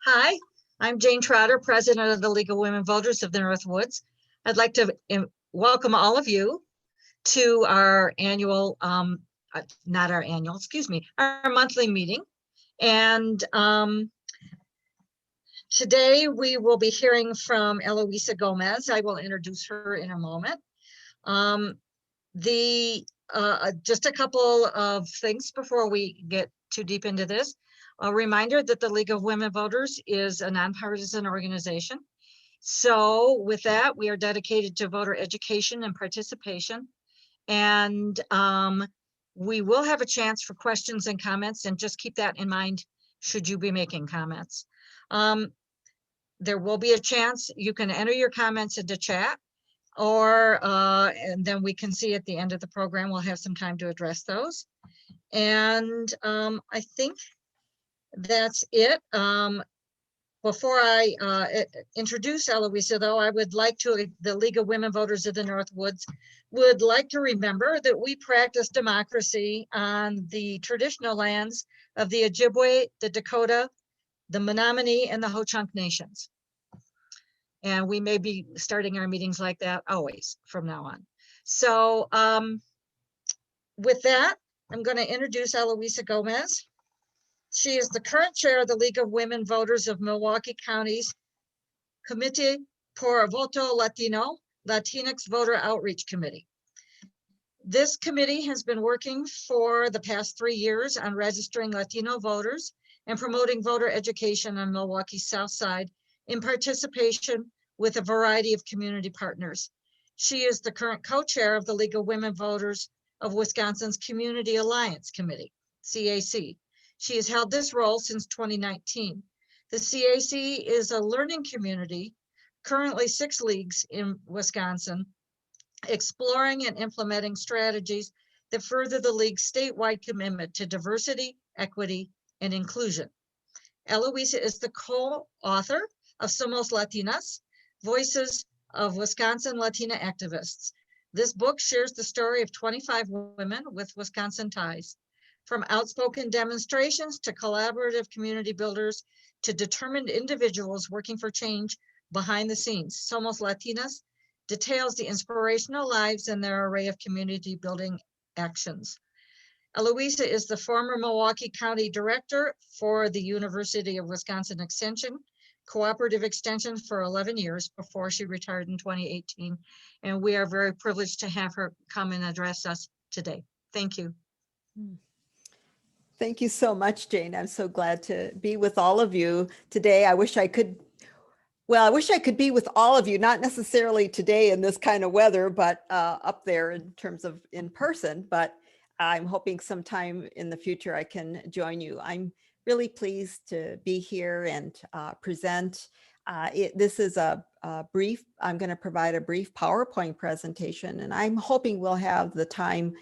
Hi, I'm Jane Trotter, President of the League of Women Voters of the Northwoods. I'd like to welcome all of you to our annual, not our annual, excuse me, our monthly meeting. And today we will be hearing from Eloisa Gomez. I will introduce her in a moment. Just a couple of things before we get too deep into this. A reminder that the League of Women Voters is a nonpartisan organization. So with that, we are dedicated to voter education and participation. And we will have a chance for questions and comments, and just keep that in mind should you be making comments. There will be a chance you can enter your comments into chat, or and then we can see at the end of the program, we'll have some time to address those. And I think that's it. Before I introduce Eloisa, though, I would like to, the League of Women Voters of the Northwoods would like to remember that we practice democracy on the traditional lands of the Ojibwe, the Dakota, the Menominee, and the Ho-Chunk nations. And we may be starting our meetings like that always from now on. So with that, I'm going to introduce Eloisa Gomez. She is the current chair of the League of Women Voters of Milwaukee County's Comite por Voto Latino, Latinx Voter Outreach Committee. This committee has been working for the past 3 years on registering Latino voters and promoting voter education on Milwaukee's Southside in participation with a variety of community partners. She is the current co-chair of the League of Women Voters of Wisconsin's Community Alliance Committee, CAC. She has held this role since 2019. The CAC is a learning community, currently 6 leagues in Wisconsin, exploring and implementing strategies that further the league's statewide commitment to diversity, equity, and inclusion. Eloisa is the co-author of Somos Latinas, Voices of Wisconsin Latina Activists. This book shares the story of 25 women with Wisconsin ties. From outspoken demonstrations to collaborative community builders to determined individuals working for change behind the scenes, Somos Latinas details the inspirational lives and their array of community building actions. Eloisa is the former Milwaukee County Director for the University of Wisconsin Extension, Cooperative Extension for 11 years before she retired in 2018. And we are very privileged to have her come and address us today. Thank you. Thank you so much, Jane. I'm so glad to be with all of you today. I wish I could be with all of you, not necessarily today in this kind of weather, but up there in terms of in person, but I'm hoping sometime in the future I can join you. I'm really pleased to be here and present. This is a brief, I'm going to provide a brief PowerPoint presentation, and I'm hoping we'll have the time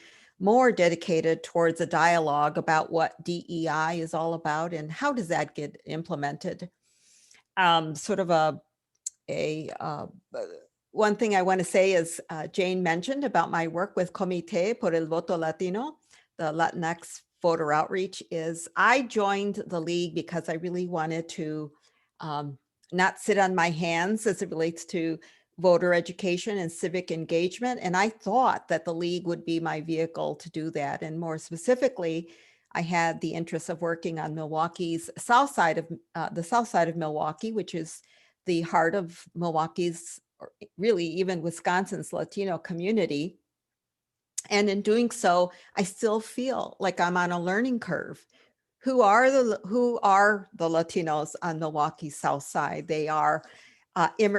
more dedicated towards a dialogue about what DEI is all about and how does that get implemented. Sort of one thing I want to say is Jane mentioned about my work with Comite por el Voto Latino, the Latinx Voter Outreach, is I joined the league because I really wanted to not sit on my hands as it relates to voter education and civic engagement. And I thought that the league would be my vehicle to do that. And more specifically, I had the interest of working on Milwaukee's south side of Milwaukee, which is the heart of Milwaukee's, or really even Wisconsin's Latino community. And in doing so, I still feel like I'm on a learning curve. Who are the Latinos on Milwaukee's South Side? They are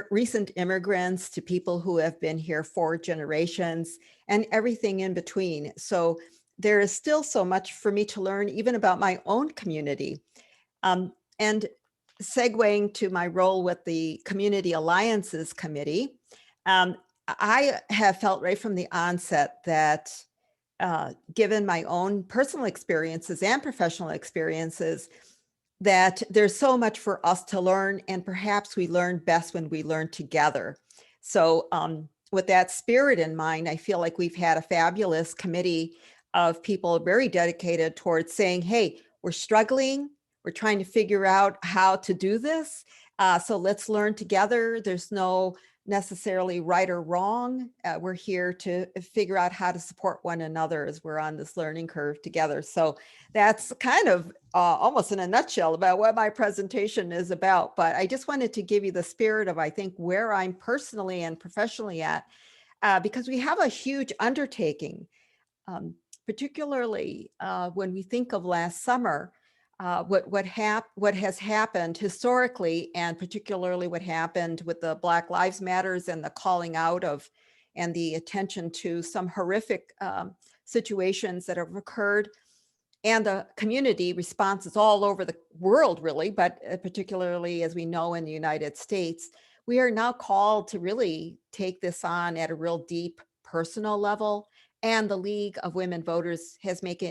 recent immigrants to people who have been here 4 generations and everything in between. So there is still so much for me to learn, even about my own community. And segueing to my role with the Community Alliances Committee, I have felt right from the onset that given my own personal experiences and professional experiences, that there's so much for us to learn, and perhaps we learn best when we learn together. So with that spirit in mind, I feel like we've had a fabulous committee of people very dedicated towards saying, hey, we're struggling, We're trying to figure out how to do this. So let's learn together. There's no necessarily right or wrong. We're here to figure out how to support one another as we're on this learning curve together. So that's kind of almost in a nutshell about what my presentation is about. But I just wanted to give you the spirit of, I think, where I'm personally and professionally at, because we have a huge undertaking, particularly when we think of last summer. What has happened historically, and particularly what happened with the Black Lives Matters and the calling out of and the attention to some horrific situations that have occurred, and the community responses all over the world, really, but particularly, as we know, in the United States, we are now called to really take this on at a real deep personal level. And the League of Women Voters has made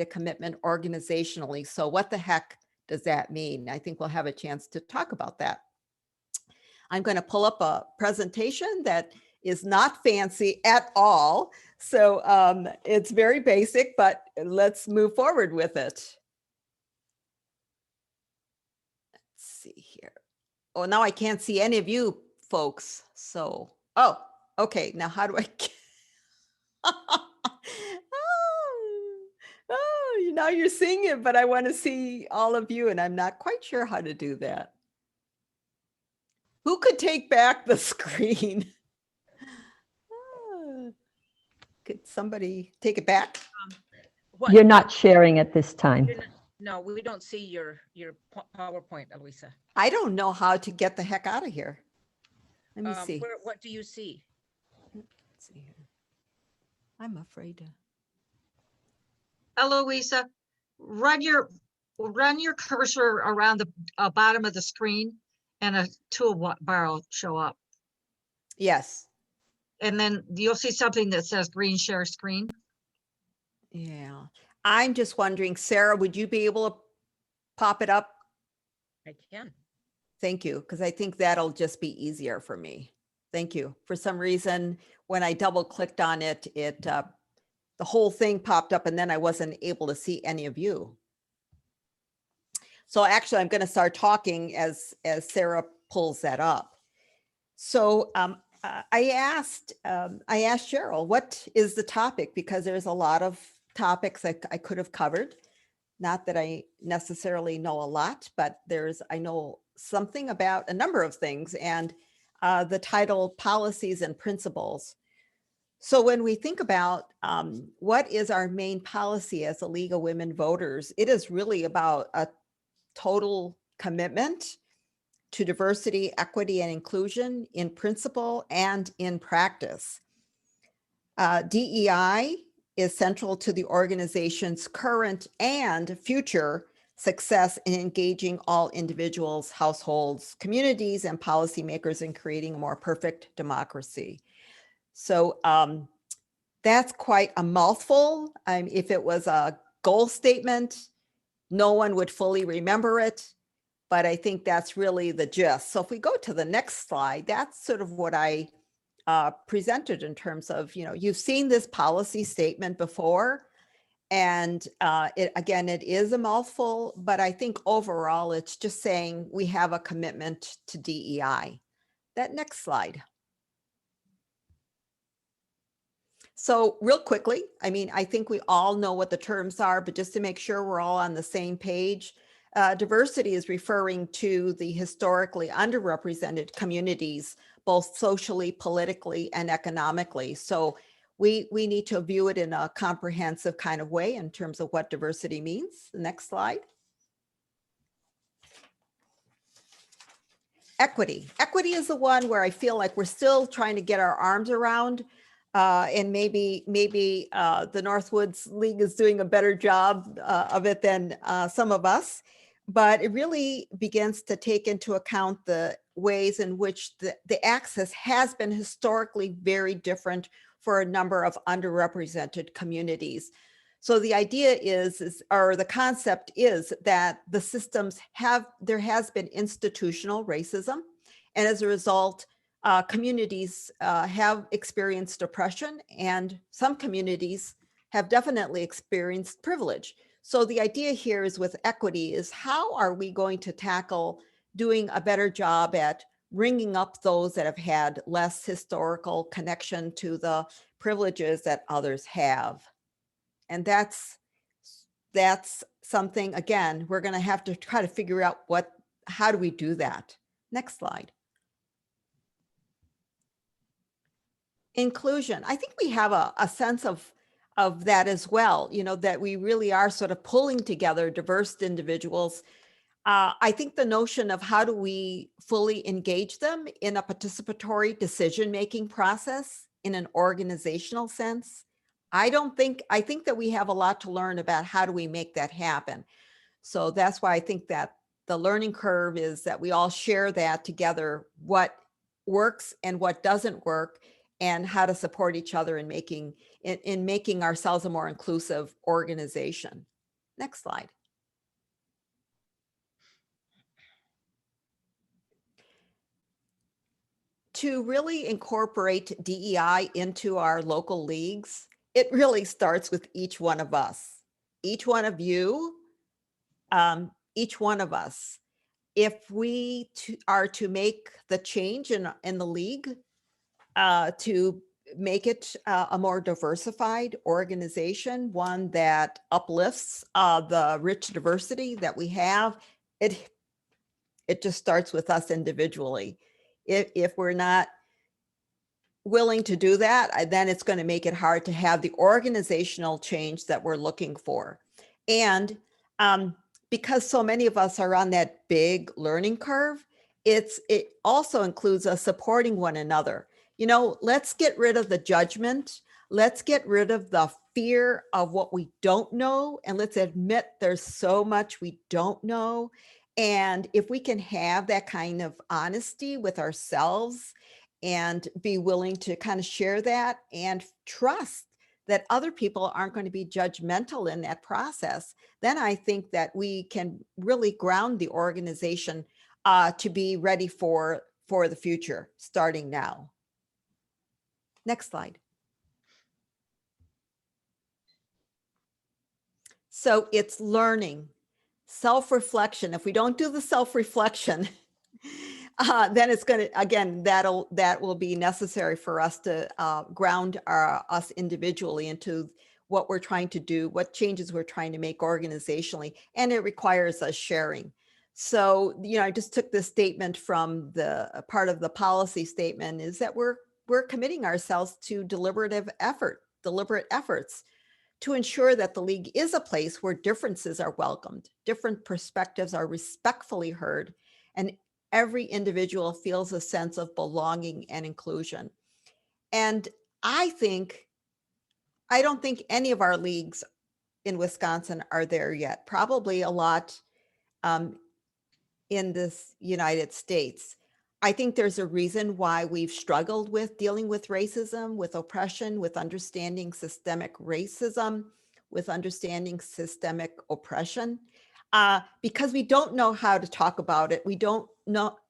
a commitment organizationally. So what the heck does that mean? I think we'll have a chance to talk about that. I'm going to pull up a presentation that is not fancy at all. So it's very basic, but let's move forward with it. Let's see here. Oh, now I can't see any of you folks. So, oh, okay. Now how do I get... Oh, now you're seeing it, but I want to see all of you, and I'm not quite sure how to do that. Who could take back the screen? Could somebody take it back? You're not sharing at this time. No, we don't see your PowerPoint, Eloisa. I don't know how to get the heck out of here. Let me see. What do you see? Let's see here. I'm afraid to. Eloisa, run your cursor around the bottom of the screen, and a toolbar will show up. Yes. And then you'll see something that says green share screen. Yeah. I'm just wondering, Sarah, would you be able to pop it up? I can. Thank you, because I think that'll just be easier for me. Thank you. For some reason, when I double clicked on it, the whole thing popped up, and then I wasn't able to see any of you. So actually, I'm going to start talking as Sarah pulls that up. So I asked Cheryl, what is the topic? Because there's a lot of topics I could have covered. Not that I necessarily know a lot, but I know something about a number of things, and the title Policies and Principles. So when we think about what is our main policy as a League of Women Voters, it is really about a total commitment to diversity, equity, and inclusion in principle and in practice. DEI is central to the organization's current and future success in engaging all individuals, households, communities, and policymakers in creating a more perfect democracy. So that's quite a mouthful. If it was a goal statement, no one would fully remember it, but I think that's really the gist. So if we go to the next slide, that's sort of what I presented in terms of, you've seen this policy statement before, and it is a mouthful, but I think overall it's just saying we have a commitment to DEI. That next slide. So real quickly, I think we all know what the terms are, but just to make sure we're all on the same page, diversity is referring to the historically underrepresented communities, both socially, politically, and economically. So we need to view it in a comprehensive kind of way in terms of what diversity means. The next slide. Equity. Equity is the one where I feel like we're still trying to get our arms around. And maybe the Northwoods League is doing a better job of it than some of us, but it really begins to take into account the ways in which the access has been historically very different for a number of underrepresented communities. So the idea or the concept is that the systems there has been institutional racism, and as a result, communities have experienced oppression, and some communities have definitely experienced privilege. So the idea here is with equity is how are we going to tackle doing a better job at ringing up those that have had less historical connection to the privileges that others have. And that's something, again, we're going to have to try to figure out how do we do that? Next slide. Inclusion. I think we have a sense of that as well, you know, that we really are sort of pulling together diverse individuals. I think the notion of how do we fully engage them in a participatory decision-making process in an organizational sense, I think that we have a lot to learn about how do we make that happen. So that's why I think that the learning curve is that we all share that together, what works and what doesn't work, and how to support each other in making ourselves a more inclusive organization. Next slide. To really incorporate DEI into our local leagues, it really starts with each one of us, each one of you, each one of us. If we are to make the change in the league, to make it a more diversified organization, one that uplifts the rich diversity that we have, it just starts with us individually. If we're not willing to do that, then it's going to make it hard to have the organizational change that we're looking for. And because so many of us are on that big learning curve, it also includes us supporting one another. You know, let's get rid of the judgment. Let's get rid of the fear of what we don't know. And let's admit there's so much we don't know. And if we can have that kind of honesty with ourselves and be willing to kind of share that and trust that other people aren't going to be judgmental in that process, then I think that we can really ground the organization to be ready for the future, starting now. Next slide. So it's learning, self-reflection. If we don't do the self-reflection, then it's going to, again, that will be necessary for us to ground us individually into what we're trying to do, what changes we're trying to make organizationally, and it requires us sharing. So, you know, I just took this statement from the part of the policy statement is that we're committing ourselves to deliberate efforts to ensure that the league is a place where differences are welcomed, different perspectives are respectfully heard, and every individual feels a sense of belonging and inclusion. And I don't think any of our leagues in Wisconsin are there yet, probably a lot in this United States. I think there's a reason why we've struggled with dealing with racism, with oppression, with understanding systemic racism, with understanding systemic oppression, because we don't know how to talk about it. We don't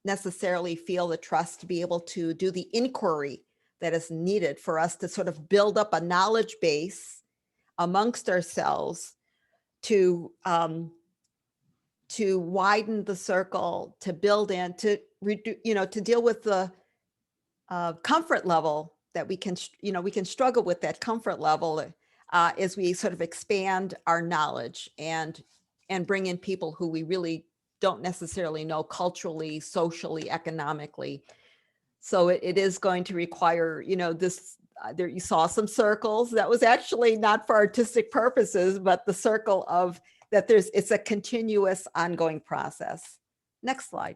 necessarily feel the trust to be able to do the inquiry that is needed for us to sort of build up a knowledge base amongst ourselves to widen the circle, to build in, to deal with the comfort level that we can struggle with that comfort level as we sort of expand our knowledge and bring in people who we really don't necessarily know culturally, socially, economically. So it is going to require, there you saw some circles. That was actually not for artistic purposes, but the circle of that it's a continuous ongoing process. Next slide.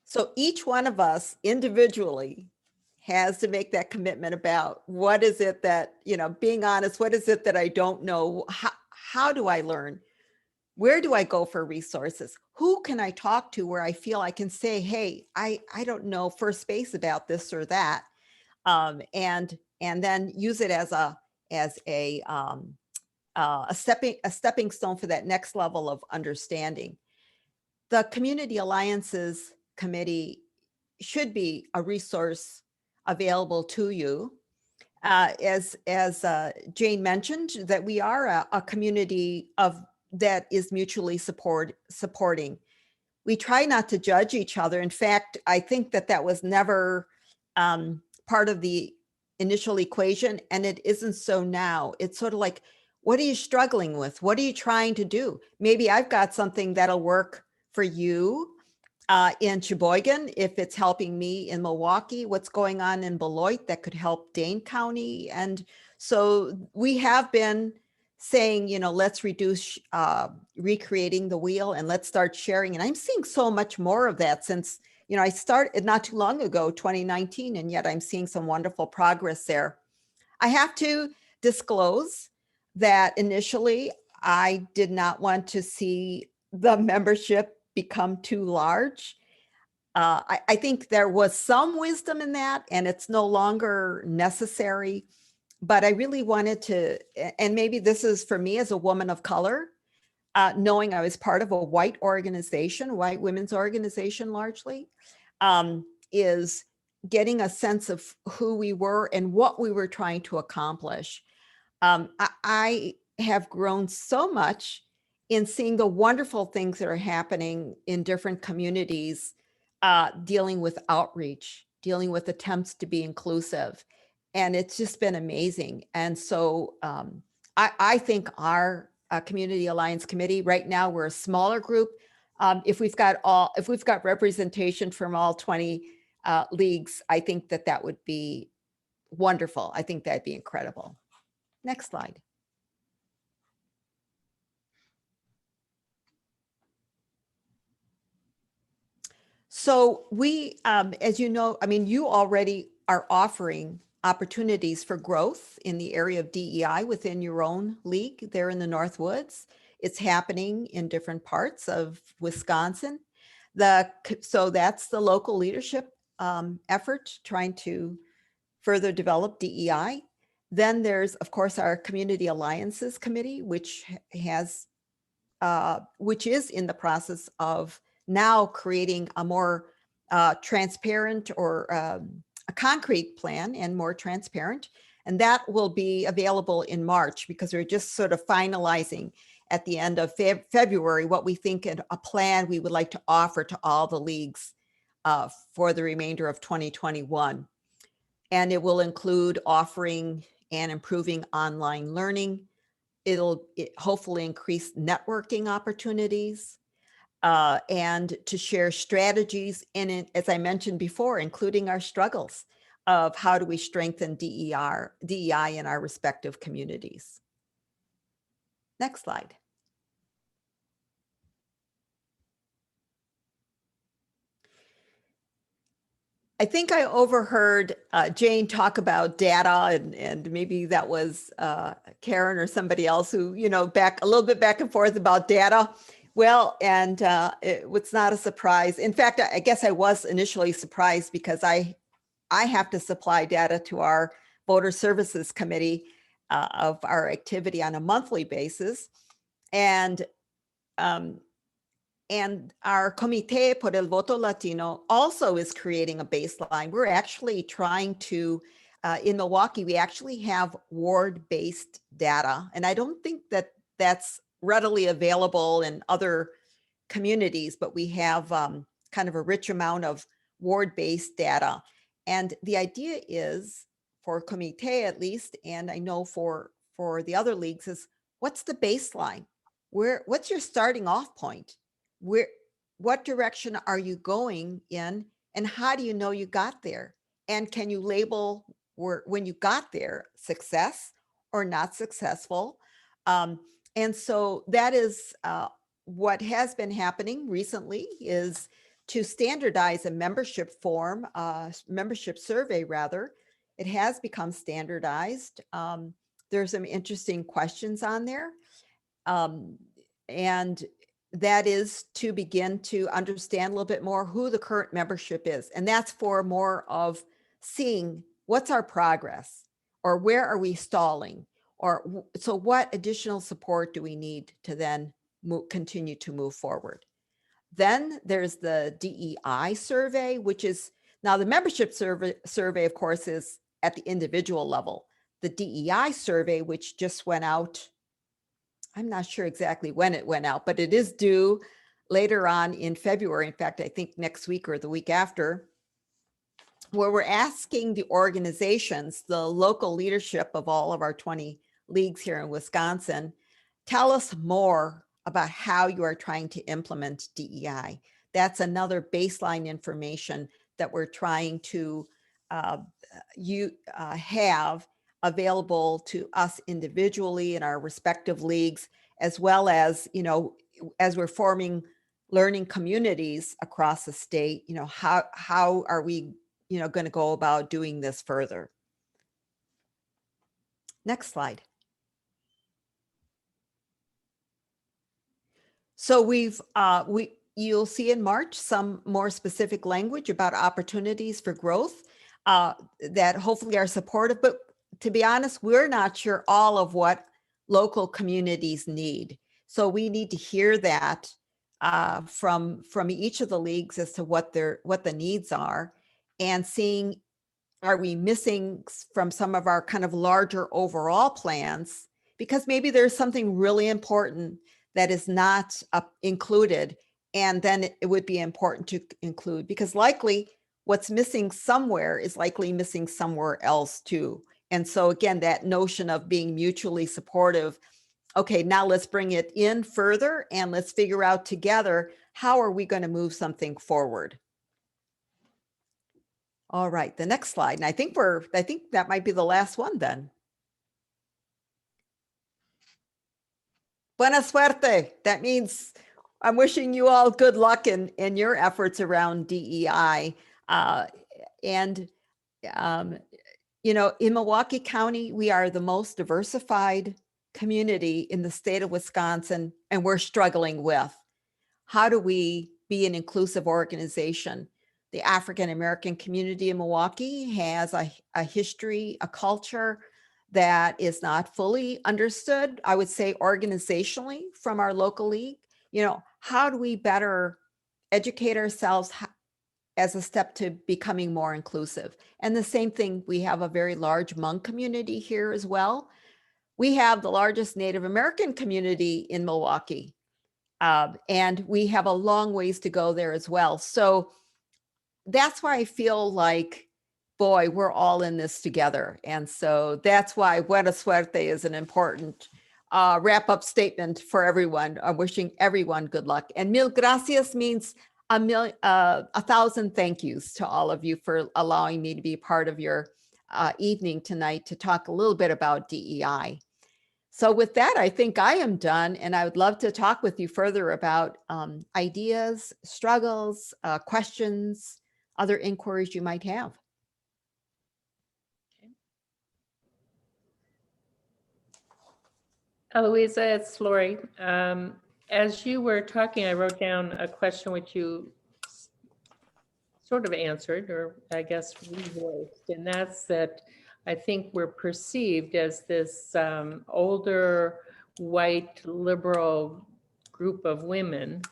So each one of us individually has to make that commitment about what is it that, being honest, what is it that I don't know? How do I learn? Where do I go for resources? Who can I talk to where I feel I can say, hey, I don't know first base about this or that. And then use it as a stepping stone for that next level of understanding. The Community Alliances Committee should be a resource available to you. as Jane mentioned, that we are a community that is mutually supporting. We try not to judge each other. In fact, I think that was never part of the initial equation, and it isn't so now. It's sort of like, what are you struggling with? What are you trying to do? Maybe I've got something that'll work for you in Sheboygan, if it's helping me in Milwaukee, what's going on in Beloit that could help Dane County. And so we have been saying, let's reduce recreating the wheel and let's start sharing. And I'm seeing so much more of that since, I started not too long ago, 2019, and yet I'm seeing some wonderful progress there. I have to disclose that initially I did not want to see the membership become too large. I think there was some wisdom in that, and it's no longer necessary. But I really wanted to, and maybe this is for me as a woman of color, knowing I was part of a white organization, white women's organization largely, is getting a sense of who we were and what we were trying to accomplish. I have grown so much in seeing the wonderful things that are happening in different communities, dealing with outreach, dealing with attempts to be inclusive. And it's just been amazing. And so I think our Community Alliance Committee, right now, we're a smaller group. If we've got representation from all 20 leagues, I think that would be wonderful. I think that'd be incredible. Next slide. So we, as you know, you already are offering opportunities for growth in the area of DEI within your own league there in the Northwoods. It's happening in different parts of Wisconsin. So that's the local leadership effort trying to further develop DEI. Then there's, of course, our Community Alliances Committee, which is in the process of now creating a more transparent or a concrete plan and more transparent. And that will be available in March because we're just sort of finalizing at the end of February what we think a plan we would like to offer to all the leagues for the remainder of 2021. And it will include offering and improving online learning. It'll hopefully increase networking opportunities and to share strategies in it, as I mentioned before, including our struggles of how do we strengthen DEI in our respective communities. Next slide. I think I overheard Jane talk about data, and maybe that was Karen or somebody else who, a little bit back and forth about data. Well, and it's not a surprise. In fact, I guess I was initially surprised because I have to supply data to our Voter Services Committee of our activity on a monthly basis. And our Comite por el Voto Latino also is creating a baseline. We're actually trying to, in Milwaukee, we actually have ward-based data. And I don't think that that's readily available in other communities, but we have kind of a rich amount of ward-based data. And the idea is, for Comite at least, and I know for the other leagues, is what's the baseline? What's your starting off point? What direction are you going in, and how do you know you got there? And can you label when you got there success or not successful? And so that is what has been happening recently, is to standardize a membership form, membership survey rather. It has become standardized. There's some interesting questions on there. And that is to begin to understand a little bit more who the current membership is. And that's for more of seeing what's our progress, or where are we stalling, or so what additional support do we need to then continue to move forward. Then there's the DEI survey, which is now the membership survey, of course, is at the individual level. the DEI survey, which just went out. I'm not sure exactly when it went out, but it is due later on in February. In fact, I think next week or the week after, where we're asking the organizations, the local leadership of all of our 20 leagues here in Wisconsin, tell us more about how you are trying to implement DEI. That's another baseline information that we're trying to have available to us individually in our respective leagues, as well as, as we're forming learning communities across the state, how are we, going to go about doing this further? Next slide. So you'll see in March some more specific language about opportunities for growth that hopefully are supportive. But to be honest, we're not sure all of what local communities need. So we need to hear that from each of the leagues as to what the needs are, and seeing, are we missing from some of our kind of larger overall plans? Because maybe there's something really important that is not included, and then it would be important to include, because likely what's missing somewhere is likely missing somewhere else too. And so again, that notion of being mutually supportive, okay, now let's bring it in further and let's figure out together, how are we going to move something forward? All right, the next slide. And I think that might be the last one then. Buena suerte. That means I'm wishing you all good luck in your efforts around DEI. In Milwaukee County, we are the most diversified community in the state of Wisconsin, and we're struggling with, how do we be an inclusive organization? The African American community in Milwaukee has a history, a culture that is not fully understood, I would say, organizationally from our local league. How do we better educate ourselves as a step to becoming more inclusive? And the same thing, we have a very large Hmong community here as well. We have the largest Native American community in Milwaukee, and we have a long ways to go there as well. So that's why I feel like, boy, we're all in this together. And so that's why buena suerte is an important wrap-up statement for everyone. I'm wishing everyone good luck. And mil gracias means 1,000 thank yous to all of you for allowing me to be part of your evening tonight to talk a little bit about DEI. So with that, I think I am done, and I would love to talk with you further about ideas, struggles, questions, other inquiries you might have. Eloisa, it's Lori. As you were talking, I wrote down a question which you sort of answered, or I guess revoiced, and that's that I think we're perceived as this older, white, liberal group of women.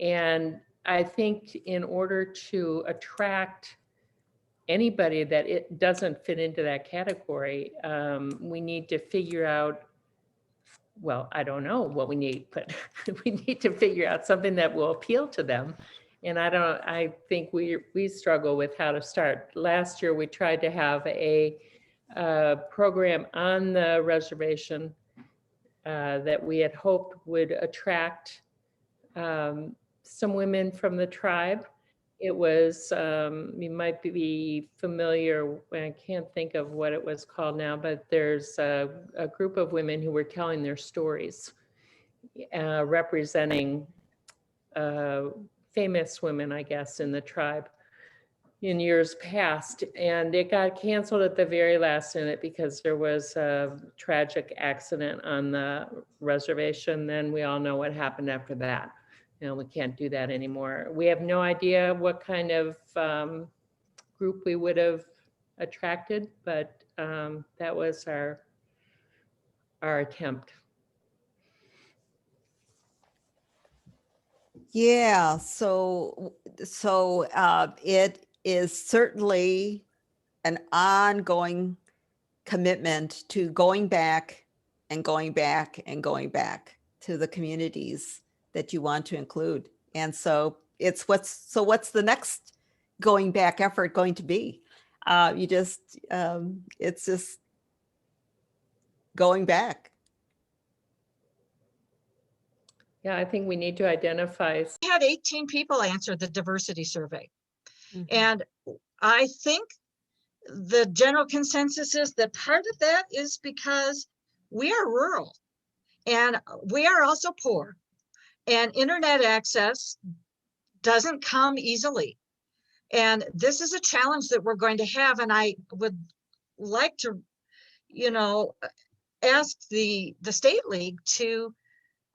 And I think in order to attract anybody that it doesn't fit into that category, we need to figure out, well, I don't know what we need, but we need to figure out something that will appeal to them. And I think we struggle with how to start. Last year, we tried to have a program on the reservation that we had hoped would attract some women from the tribe. It was, you might be familiar, I can't think of what it was called now, but there's a group of women who were telling their stories, representing famous women, I guess, in the tribe in years past. And it got canceled at the very last minute because there was a tragic accident on the reservation. Then we all know what happened after that. We can't do that anymore. We have no idea what kind of group we would have attracted, but that was our attempt. Yeah, so it is certainly an ongoing commitment to going back and going back and going back to the communities that you want to include. And so what's the next going back effort going to be? It's just going back. Yeah, I think we need to identify. We had 18 people answer the diversity survey. Mhm. And I think the general consensus is that part of that is because we are rural and we are also poor, and internet access doesn't come easily. And this is a challenge that we're going to have. And I would like to, ask the State League to,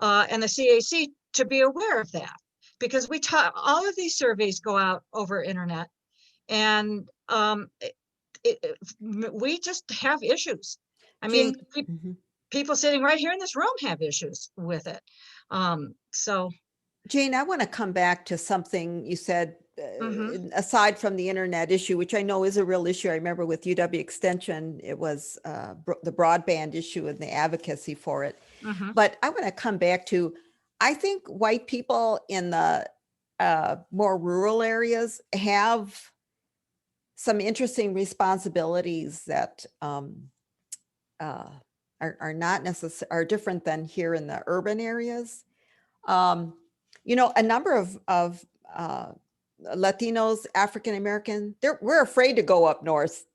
and the CAC to be aware of that, because all of these surveys go out over internet, and we just have issues. I mean, Mhm. people sitting right here in this room have issues with it. So Jane, I want to come back to something you said, Mhm. aside from the internet issue, which I know is a real issue. I remember with UW Extension, it was the broadband issue and the advocacy for it. Mhm. But I want to come back to, I think white people in the more rural areas have some interesting responsibilities that are not necessarily, are different than here in the urban areas. A number of Latinos, African-American, we're afraid to go up north,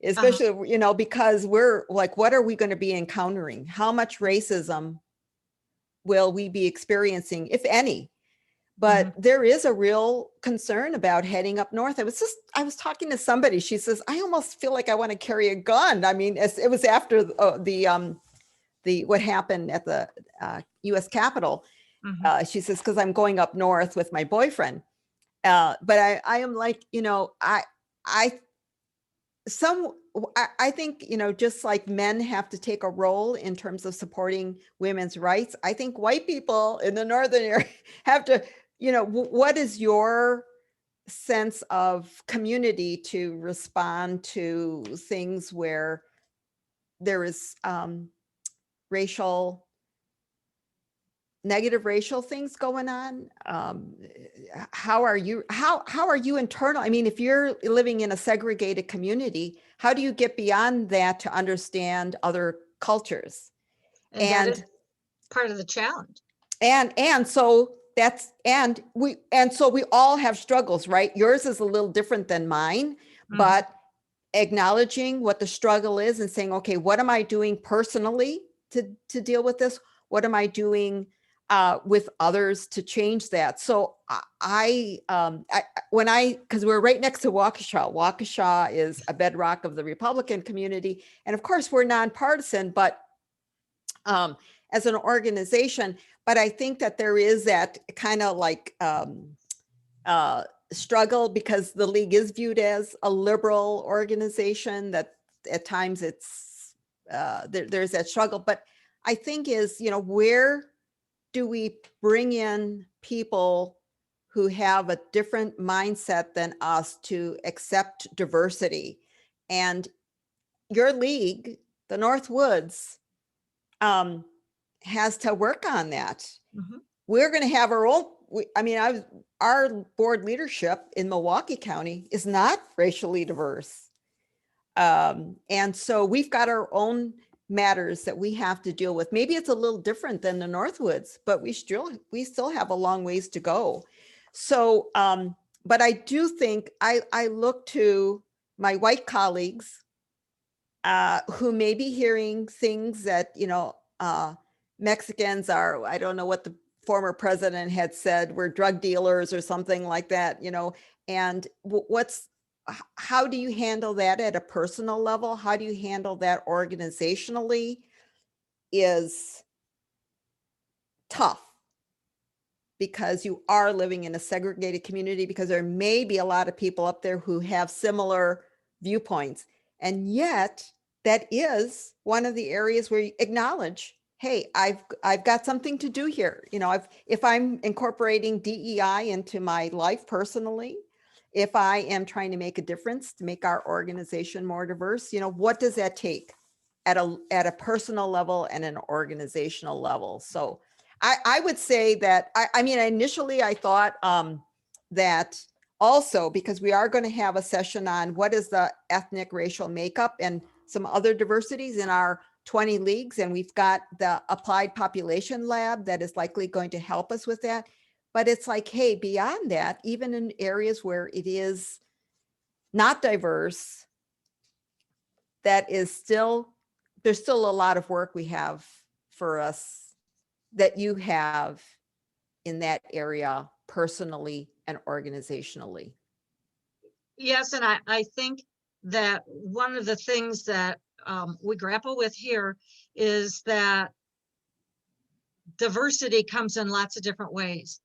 especially, because we're like, what are we going to be encountering? How much racism will we be experiencing, if any? But there is a real concern about heading up north. I was talking to somebody, she says, I almost feel like I want to carry a gun. I mean, it was after what happened at the US Capitol. She says, because I'm going up north with my boyfriend. But I am like, I think, just like men have to take a role in terms of supporting women's rights, I think white people in the northern area have to, what is your sense of community to respond to things where there is negative racial things going on? How are you internal? I mean, if you're living in a segregated community, how do you get beyond that to understand other cultures? And that is part of the challenge. So we all have struggles, right? Yours is a little different than mine, but acknowledging what the struggle is and saying, okay, what am I doing personally to deal with this? What am I doing with others to change that? So because we're right next to Waukesha is a bedrock of the Republican community. And of course we're nonpartisan, but as an organization, but I think that there is that kind of like struggle, because the League is viewed as a liberal organization, that at times it's there's that struggle. But I think is, where do we bring in people who have a different mindset than us to accept diversity? And your league, the Northwoods, has to work on that. We're going to have our own, our board leadership in Milwaukee County is not racially diverse. And so we've got our own matters that we have to deal with. Maybe it's a little different than the Northwoods, but we still have a long ways to go. So, but I do think I look to my white colleagues who may be hearing things that, Mexicans are, I don't know what the former president had said, we're drug dealers or something like that, and how do you handle that at a personal level? How do you handle that organizationally is tough, because you are living in a segregated community, because there may be a lot of people up there who have similar viewpoints. And yet that is one of the areas where you acknowledge, hey, I've got something to do here. If I'm incorporating DEI into my life personally, if I am trying to make a difference to make our organization more diverse, what does that take? at a personal level and an organizational level. So I would say that, I mean, initially I thought that also, because we are going to have a session on what is the ethnic racial makeup and some other diversities in our 20 leagues. And we've got the Applied Population Lab that is likely going to help us with that. But it's like, hey, beyond that, even in areas where it is not diverse, that is still, there's still a lot of work we have for us that you have in that area personally and organizationally. Yes, and I think that one of the things that we grapple with here is that diversity comes in lots of different ways.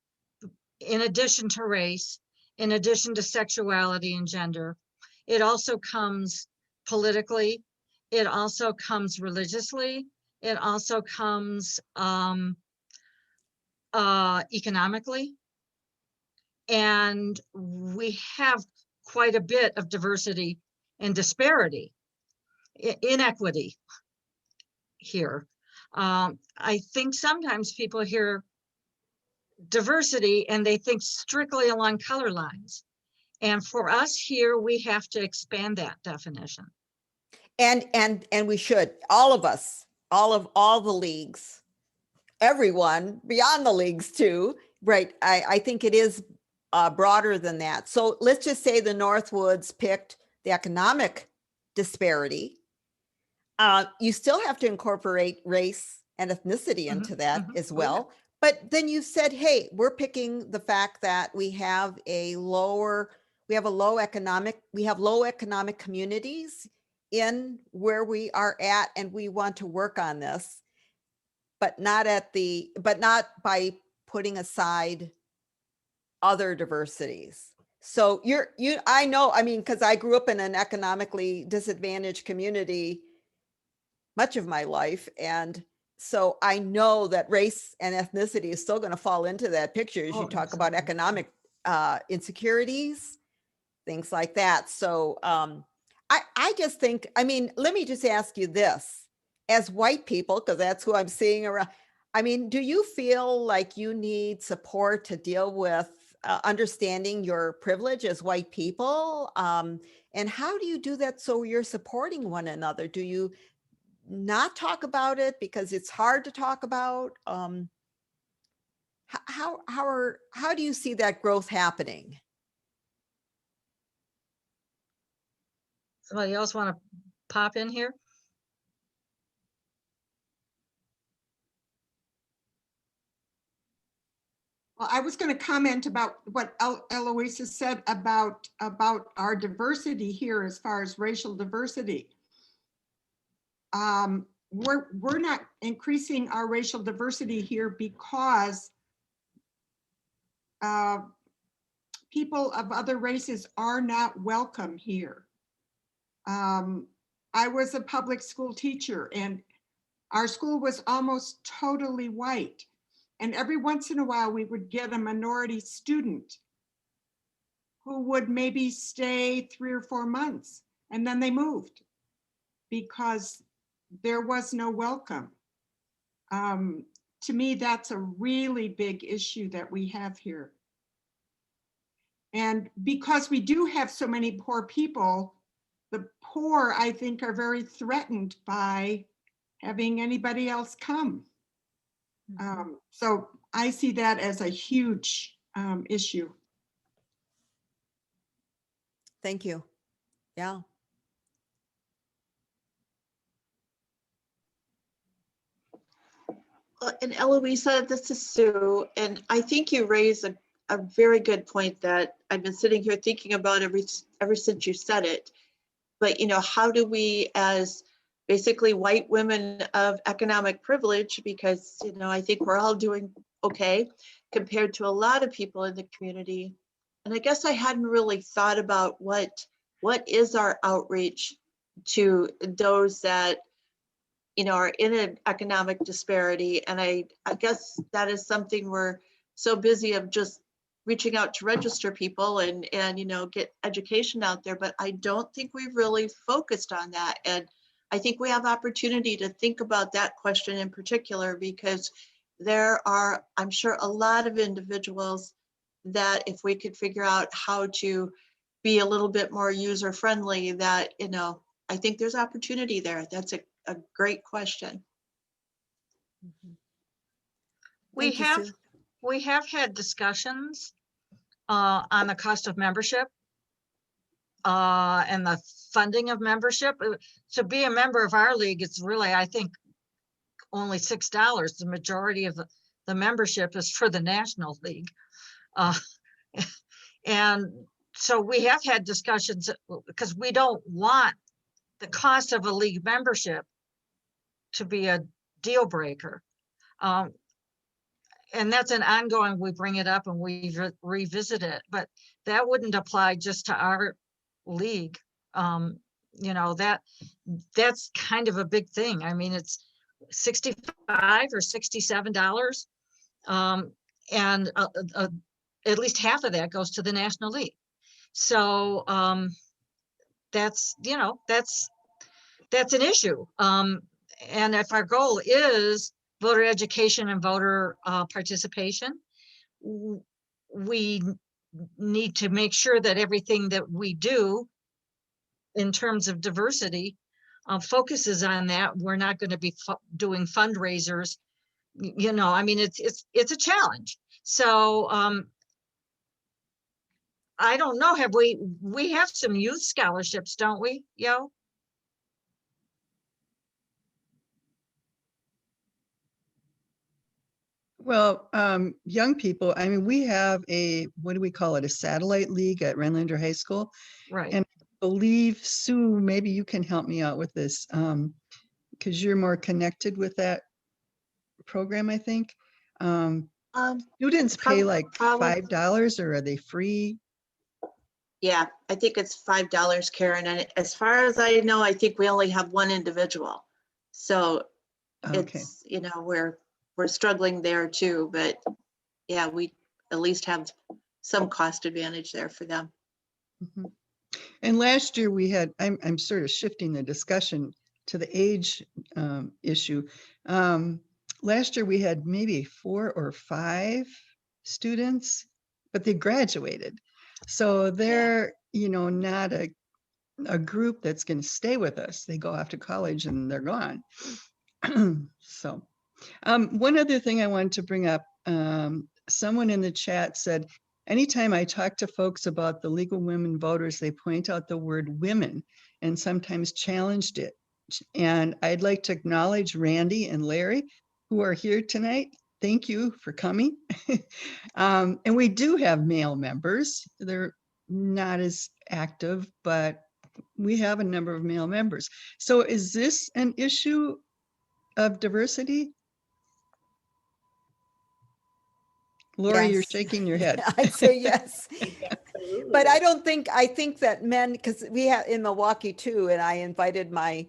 In addition to race, in addition to sexuality and gender, it also comes politically, it also comes religiously, it also comes economically. And we have quite a bit of diversity and disparity, inequity here. I think sometimes people hear diversity and they think strictly along color lines. And for us here, we have to expand that definition. And we should, all of us, all the leagues, everyone beyond the leagues too, right? I think it is broader than that. So let's just say the Northwoods picked the economic disparity. You still have to incorporate race and ethnicity into that as well. Oh, yeah. But then you said, hey, we're picking the fact that we have low economic communities in where we are at, and we want to work on this, but not by putting aside other diversities. So I know, I mean, because I grew up in an economically disadvantaged community much of my life. And so I know that race and ethnicity is still going to fall into that picture as you talk about economic insecurities, things like that. So I just think, I mean, let me just ask you this, as white people, because that's who I'm seeing around. I mean, do you feel like you need support to deal with understanding your privilege as white people? And how do you do that so you're supporting one another? Do you not talk about it because it's hard to talk about? How do you see that growth happening? Somebody else want to pop in here? Well, I was going to comment about what Eloisa said about our diversity here as far as racial diversity. We're not increasing our racial diversity here because people of other races are not welcome here. I was a public school teacher, and our school was almost totally white. And every once in a while, we would get a minority student who would maybe stay 3 or 4 months, and then they moved because there was no welcome. To me, that's a really big issue that we have here. And because we do have so many poor people, the poor, I think, are very threatened by having anybody else come. So I see that as a huge issue. Thank you. Yeah. And Eloisa, this is Sue, and I think you raise a very good point that I've been sitting here thinking about ever since you said it. But, you know, how do we, as basically white women of economic privilege, because, you know, I think we're all doing okay compared to a lot of people in the community. And I guess I hadn't really thought about what is our outreach to those that, you know, are in an economic disparity. And I guess that is something we're so busy of just reaching out to register people and you know, get education out there, but I don't think we've really focused on that. And I think we have opportunity to think about that question in particular, because there are, I'm sure, a lot of individuals that if we could figure out how to be a little bit more user friendly, that, you know, I think there's opportunity there. That's a great question. We Thank you, have, Sue. we have had discussions on the cost of membership and the funding of membership. To be a member of our league, it's really, I think, only $6. The majority of the membership is for the National League. And so we have had discussions because we don't want the cost of a league membership to be a deal breaker. And that's an ongoing, we bring it up and we revisit it, but that wouldn't apply just to our league. You know, that's kind of a big thing. I mean, it's $65 or $67. And at least half of that goes to the National League. So that's, you know, that's an issue. And if our goal is voter education and voter participation, we need to make sure that everything that we do in terms of diversity focuses on that. We're not going to be doing fundraisers. You know, I mean, it's a challenge. So I don't know, have we have some youth scholarships, don't we, Yo? Well, young people, I mean, we have a, what do we call it? A satellite league at Renlander High School. Right. And I believe, Sue, maybe you can help me out with this because you're more connected with that program, I think. Students pay like $5 or are they free? Yeah, I think it's $5, Karen. And as far as I know, I think we only have one individual. So Okay. it's, you know, we're struggling there too, but yeah, we at least have some cost advantage there for them. Mhm. And last year we had, I'm sort of shifting the discussion to the age issue. Last year we had maybe 4 or 5 students, but they graduated. So they're, you know, not a group that's going to stay with us. They go off to college and they're gone. So one other thing I wanted to bring up, someone in the chat said, anytime I talk to folks about the League of Women Voters, they point out the word women and sometimes challenged it. And I'd like to acknowledge Randy and Larry, who are here tonight. Thank you for coming. And we do have male members. They're not as active, but we have a number of male members. So is this an issue of diversity? Lori, you're Yes. shaking your head. I'd say yes. Absolutely. But I think that men, because we have in Milwaukee too, and I invited my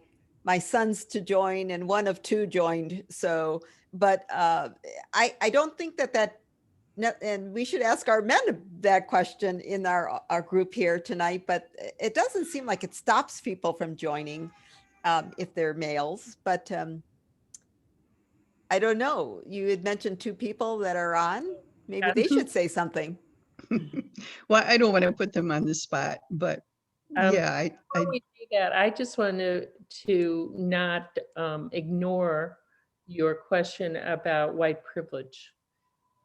sons to join and one of 2 joined. So, but I don't think that, and we should ask our men that question in our group here tonight, but it doesn't seem like it stops people from joining if they're males, but I don't know. You had mentioned 2 people that are on. Maybe they should say something. Well, I don't want to put them on the spot, but yeah, Before we do that, I just want to not ignore your question about white privilege.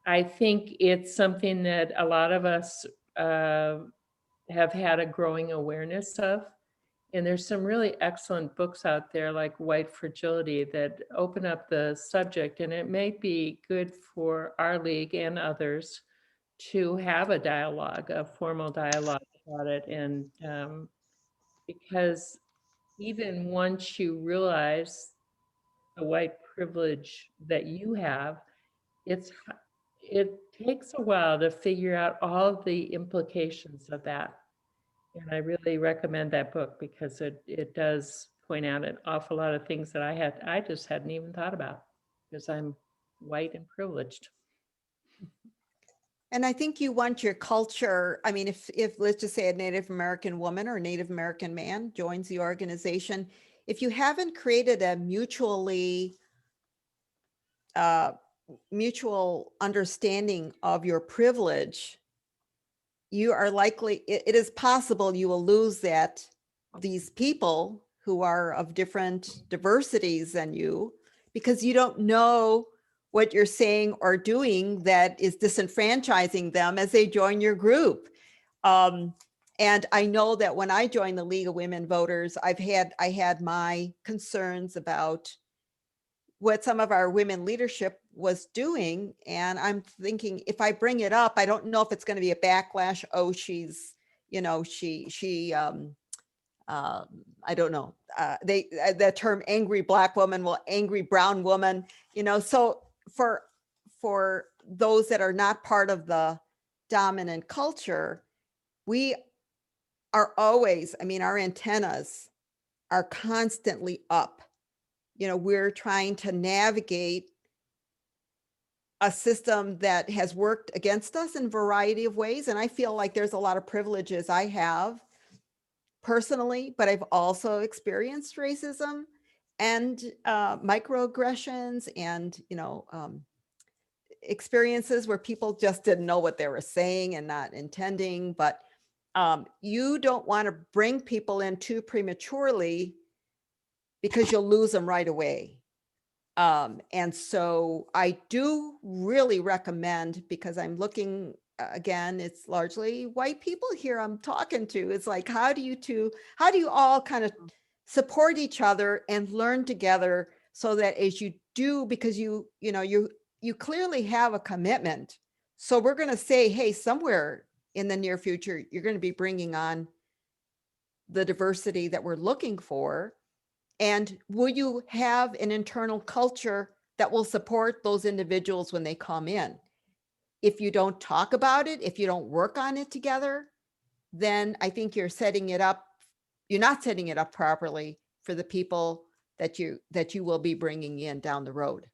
I think it's something that a lot of us have had a growing awareness of. And there's some really excellent books out there like White Fragility that open up the subject. And it may be good for our league and others to have a dialogue, a formal dialogue about it. And because even once you realize the white privilege that you have, it takes a while to figure out all the implications of that. And I really recommend that book because it does point out an awful lot of things that I just hadn't even thought about because I'm white and privileged. And I think you want your culture. I mean, if let's just say a Native American woman or Native American man joins the organization, if you haven't created a mutual understanding of your privilege, you are likely, it is possible you will lose these people who are of different diversities than you, because you don't know what you're saying or doing that is disenfranchising them as they join your group. And I know that when I joined the League of Women Voters, I had my concerns about what some of our women leadership was doing. And I'm thinking, if I bring it up, I don't know if it's going to be a backlash. Oh, she's, I don't know. The term angry Black woman, well, angry brown woman, so for those that are not part of the dominant culture, we are always, our antennas are constantly up. We're trying to navigate a system that has worked against us in a variety of ways. And I feel like there's a lot of privileges I have personally, but I've also experienced racism and microaggressions and, experiences where people just didn't know what they were saying and not intending. But you don't want to bring people in too prematurely, because you'll lose them right away. And so I do really recommend, because I'm looking, again, it's largely white people here I'm talking to. It's like, how do you all kind of support each other and learn together, so that as you do, because you clearly have a commitment. So we're going to say, hey, somewhere in the near future, you're going to be bringing on the diversity that we're looking for. And will you have an internal culture that will support those individuals when they come in? If you don't talk about it, if you don't work on it together, then I think you're not setting it up properly for the people that you will be bringing in down the road.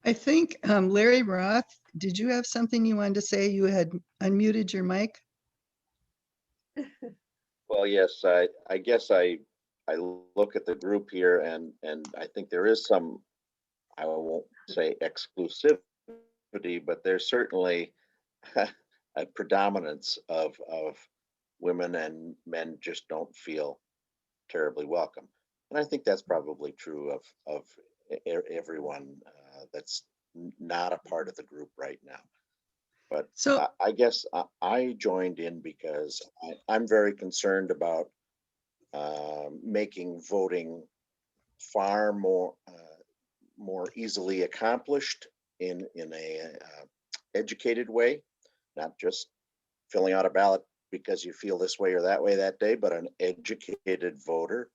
I think, Larry Roth, did you have something you wanted to say? You had unmuted your mic. Well, yes, I guess I look at the group here, and I think there is some, I won't say exclusivity, but there's certainly a predominance of women, and men just don't feel terribly welcome. And I think that's probably true of everyone that's not a part of the group right now. But So I guess I joined in because I'm very concerned about making voting far more easily accomplished in a educated way, not just filling out a ballot because you feel this way or that way that day, but an educated voter.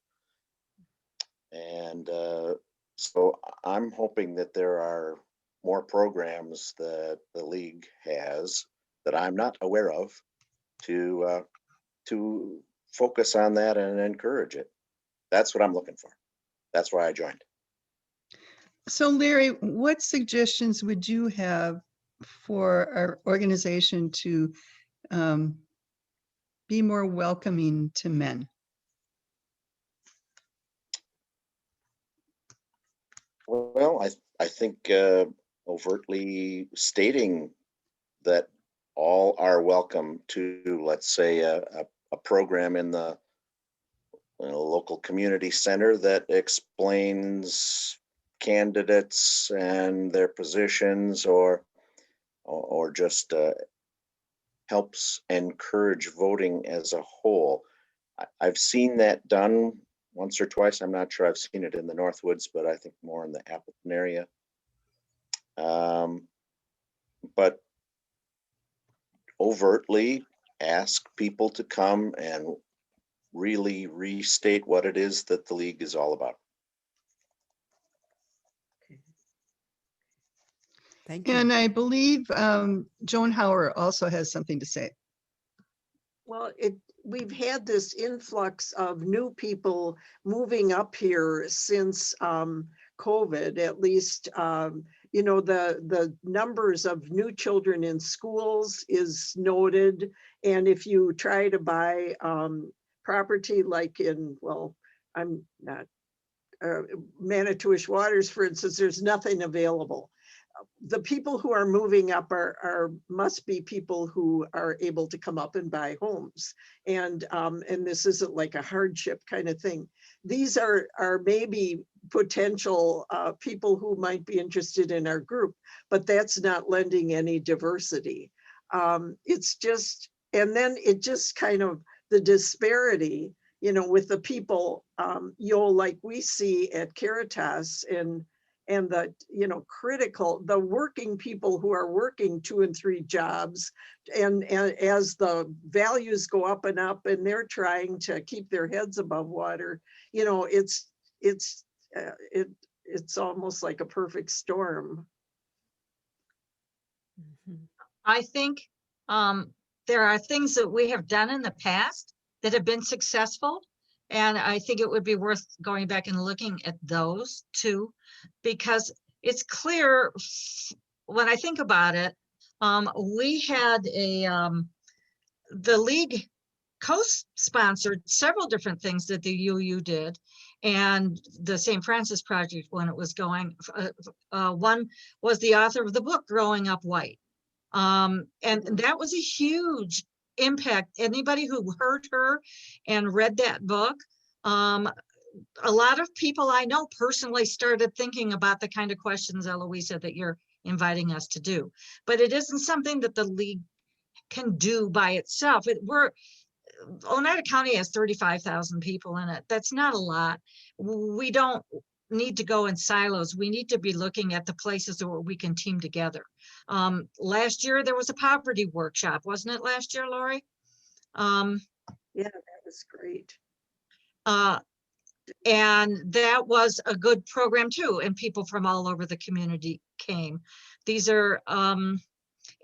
And so I'm hoping that there are more programs that the league has that I'm not aware of to focus on that and encourage it. That's what I'm looking for. That's why I joined. So Larry, what suggestions would you have for our organization to be more welcoming to men? Well, I think overtly stating that all are welcome to, let's say, a program in the local community center that explains candidates and their positions, or just helps encourage voting as a whole. I've seen that done once or twice. I'm not sure I've seen it in the Northwoods, but I think more in the Appleton area. But overtly ask people to come and really restate what it is that the league is all about. Thank you. And I believe Joan Hauer also has something to say. Well, we've had this influx of new people moving up here since COVID, at least, the numbers of new children in schools is noted. And if you try to buy property like I'm not, Manitowish Waters, for instance, there's nothing available. The people who are moving up must be people who are able to come up and buy homes. And this isn't like a hardship kind of thing. These are maybe potential people who might be interested in our group, but that's not lending any diversity. It's just, and then it just kind of, the disparity, you know, with the people, like we see at Caritas and the, you know, critical, the working people who are working 2 and 3 jobs, and as the values go up and they're trying to keep their heads above water, you know, it's almost like a perfect storm. I think there are things that we have done in the past that have been successful. And I think it would be worth going back and looking at those too, because it's clear when I think about it, we had the league co-sponsored several different things that the UU did, and the St. Francis Project when it was going. One was the author of the book, Growing Up White. And that was a huge impact. Anybody who heard her and read that book, a lot of people I know personally started thinking about the kind of questions, Eloisa, that you're inviting us to do. But it isn't something that the league can do by itself. Oneida County has 35,000 people in it. That's not a lot. We don't need to go in silos. We need to be looking at the places where we can team together. Last year, there was a poverty workshop, wasn't it last year, Lori? Yeah, that was great. And that was a good program too. And people from all over the community came. These are,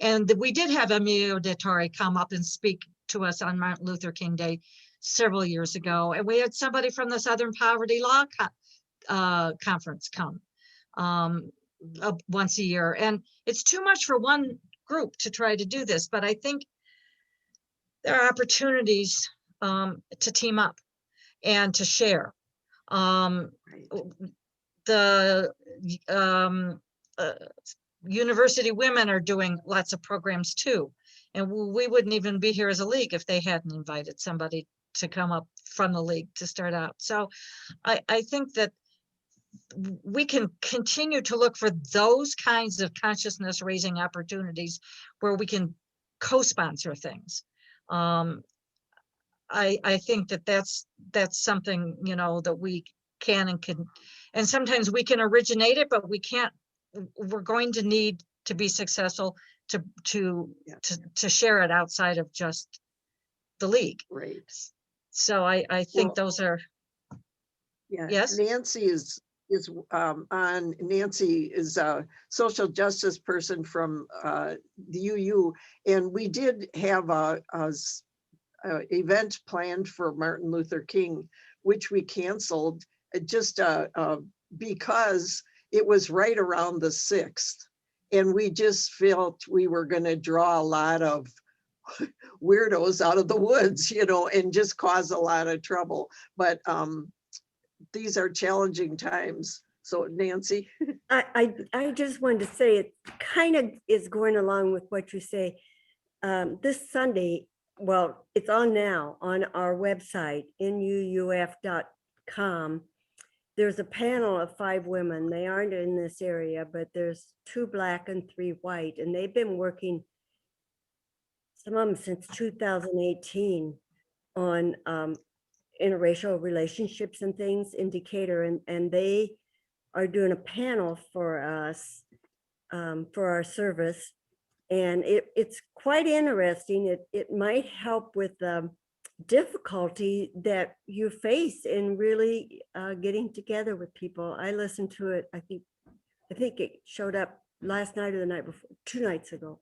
and we did have Emilio de Torre come up and speak to us on Martin Luther King Day several years ago. And we had somebody from the Southern Poverty Law Conference come once a year. And it's too much for one group to try to do this, but I think there are opportunities to team up and to share. The university women are doing lots of programs too. And we wouldn't even be here as a league if they hadn't invited somebody to come up from the league to start out. So I think that we can continue to look for those kinds of consciousness raising opportunities where we can co-sponsor things. I think that that's something, you know, that we can, and sometimes we can originate it, but we can't. We're going to need to be successful to share it outside of just the league. Right. So I think those are. Yeah. Yes. Nancy is Nancy is a social justice person from the UU, and we did have a event planned for Martin Luther King, which we canceled just because it was right around the 6th. And we just felt we were going to draw a lot of weirdos out of the woods, you know, and just cause a lot of trouble. But these are challenging times. So Nancy. I just wanted to say it kind of is going along with what you say. This Sunday, well, it's on now on our website, nuuf.com. There's a panel of 5 women. They aren't in this area, but there's 2 Black and 3 white, and they've been working, some of them since 2018, on interracial relationships and things in Decatur, and they are doing a panel for us for our service. And it's quite interesting. It might help with the difficulty that you face in really getting together with people. I listened to it. I think it showed up last night or the night before, 2 nights ago.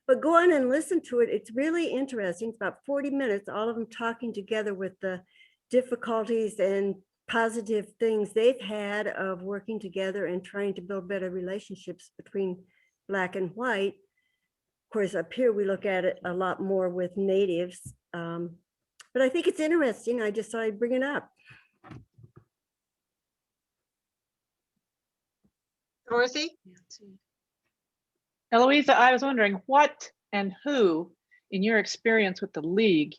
But go on and listen to it. It's really interesting. It's about 40 minutes, all of them talking together with the difficulties and positive things they've had of working together and trying to build better relationships between Black and white. Of course, up here we look at it a lot more with natives, but I think it's interesting. I just thought I'd bring it up. Dorothy? Eloisa, I was wondering what and who, in your experience with the League,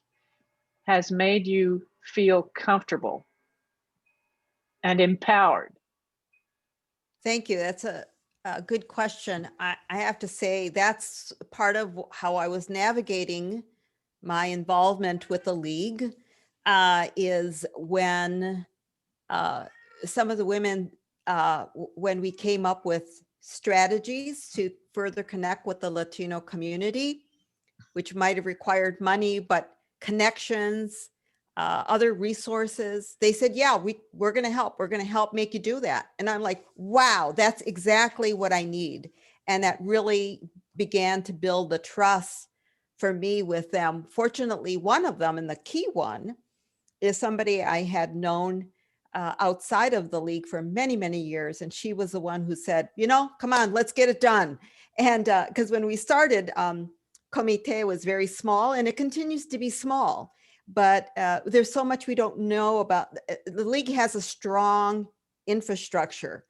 has made you feel comfortable and empowered? Thank you. That's a good question. I have to say that's part of how I was navigating my involvement with the League, is when some of the women, when we came up with strategies to further connect with the Latino community, which might have required money, but connections, other resources, they said, yeah, we're going to help. We're going to help make you do that. And I'm like, wow, that's exactly what I need. And that really began to build the trust for me with them. Fortunately, one of them, and the key one, is somebody I had known outside of the League for many, many years. And she was the one who said, you know, come on, let's get it done. And because when we started, Comite was very small, and it continues to be small. But there's so much we don't know about. The League has a strong infrastructure,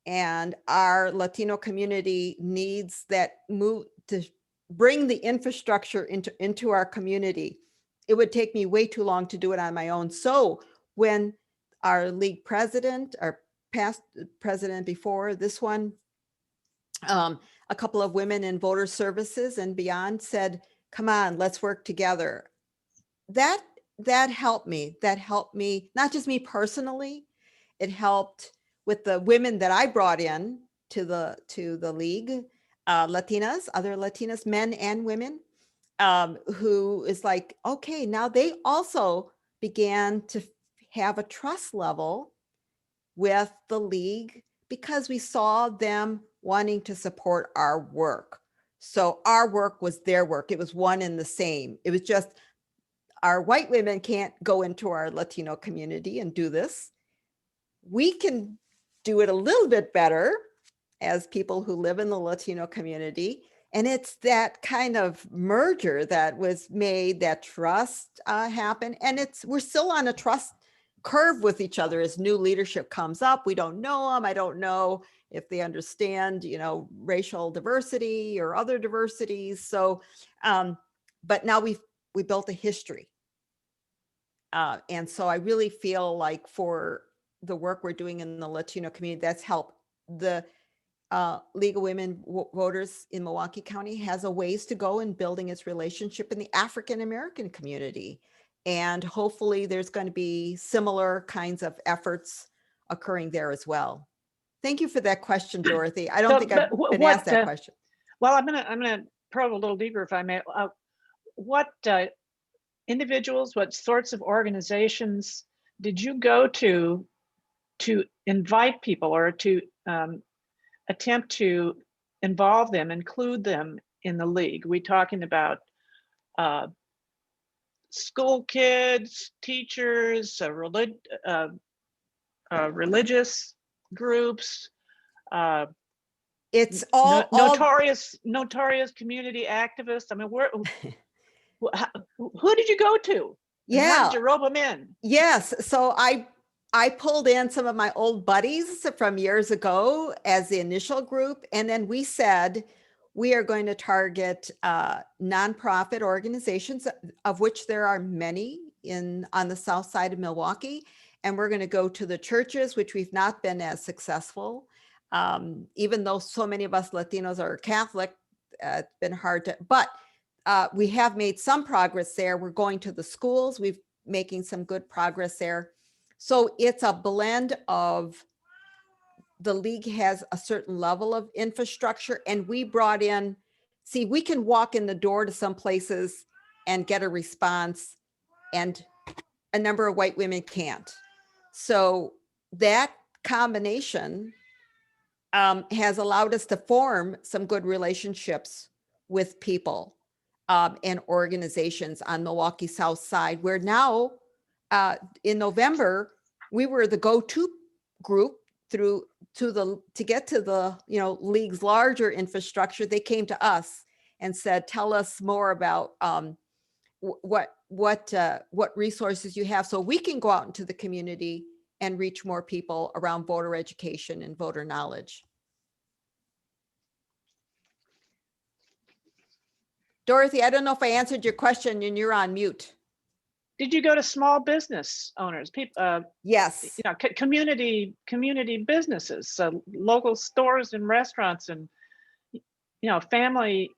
and our Latino community needs that move to bring the infrastructure into our community. It would take me way too long to do it on my own. So when our League president, our past president before this one, a couple of women in voter services and beyond said, come on, let's work together. That helped me. That helped me, not just me personally, it helped with the women that I brought in to the League, Latinas, other Latinas, men and women, who is like, okay, now they also began to have a trust level with the League because we saw them wanting to support our work. So our work was their work. It was one and the same. It was just our white women can't go into our Latino community and do this. We can do it a little bit better as people who live in the Latino community. And it's that kind of merger that was made, that trust happened. And we're still on a trust curve with each other as new leadership comes up. We don't know them. I don't know if they understand, racial diversity or other diversities. So, but now we built a history. And so I really feel like for the work we're doing in the Latino community, that's helped. The League of Women Voters in Milwaukee County has a ways to go in building its relationship in the African-American community. And hopefully there's going to be similar kinds of efforts occurring there as well. Thank you for that question, Dorothy. I don't think I've been asked that question. Well, I'm gonna probe a little deeper, if I may. What individuals, what sorts of organizations did you go to invite people or to attempt to involve them, include them in the League? We talking about school kids, teachers, religious groups, it's all notorious community activists. I mean, who did you go to? Yeah, how did you rope them in? Yes, so I pulled in some of my old buddies from years ago as the initial group, and then we said we are going to target nonprofit organizations, of which there are many on the south side of Milwaukee, and we're going to go to the churches, which we've not been as successful. Even though so many of us Latinos are Catholic, it's been hard to, but we have made some progress there. We're going to the schools. We've making some good progress there. So it's a blend of the League has a certain level of infrastructure, and we brought in, see, we can walk in the door to some places and get a response, and a number of white women can't. So that combination has allowed us to form some good relationships with people and organizations on Milwaukee South Side, where now in November, we were the go-to group to get to the League's larger infrastructure. They came to us and said, tell us more about what resources you have so we can go out into the community and reach more people around voter education and voter knowledge. Dorothy, I don't know if I answered your question and you're on mute. Did you go to small business owners, people, Yes. you know, community businesses, so local stores and restaurants and, you know, family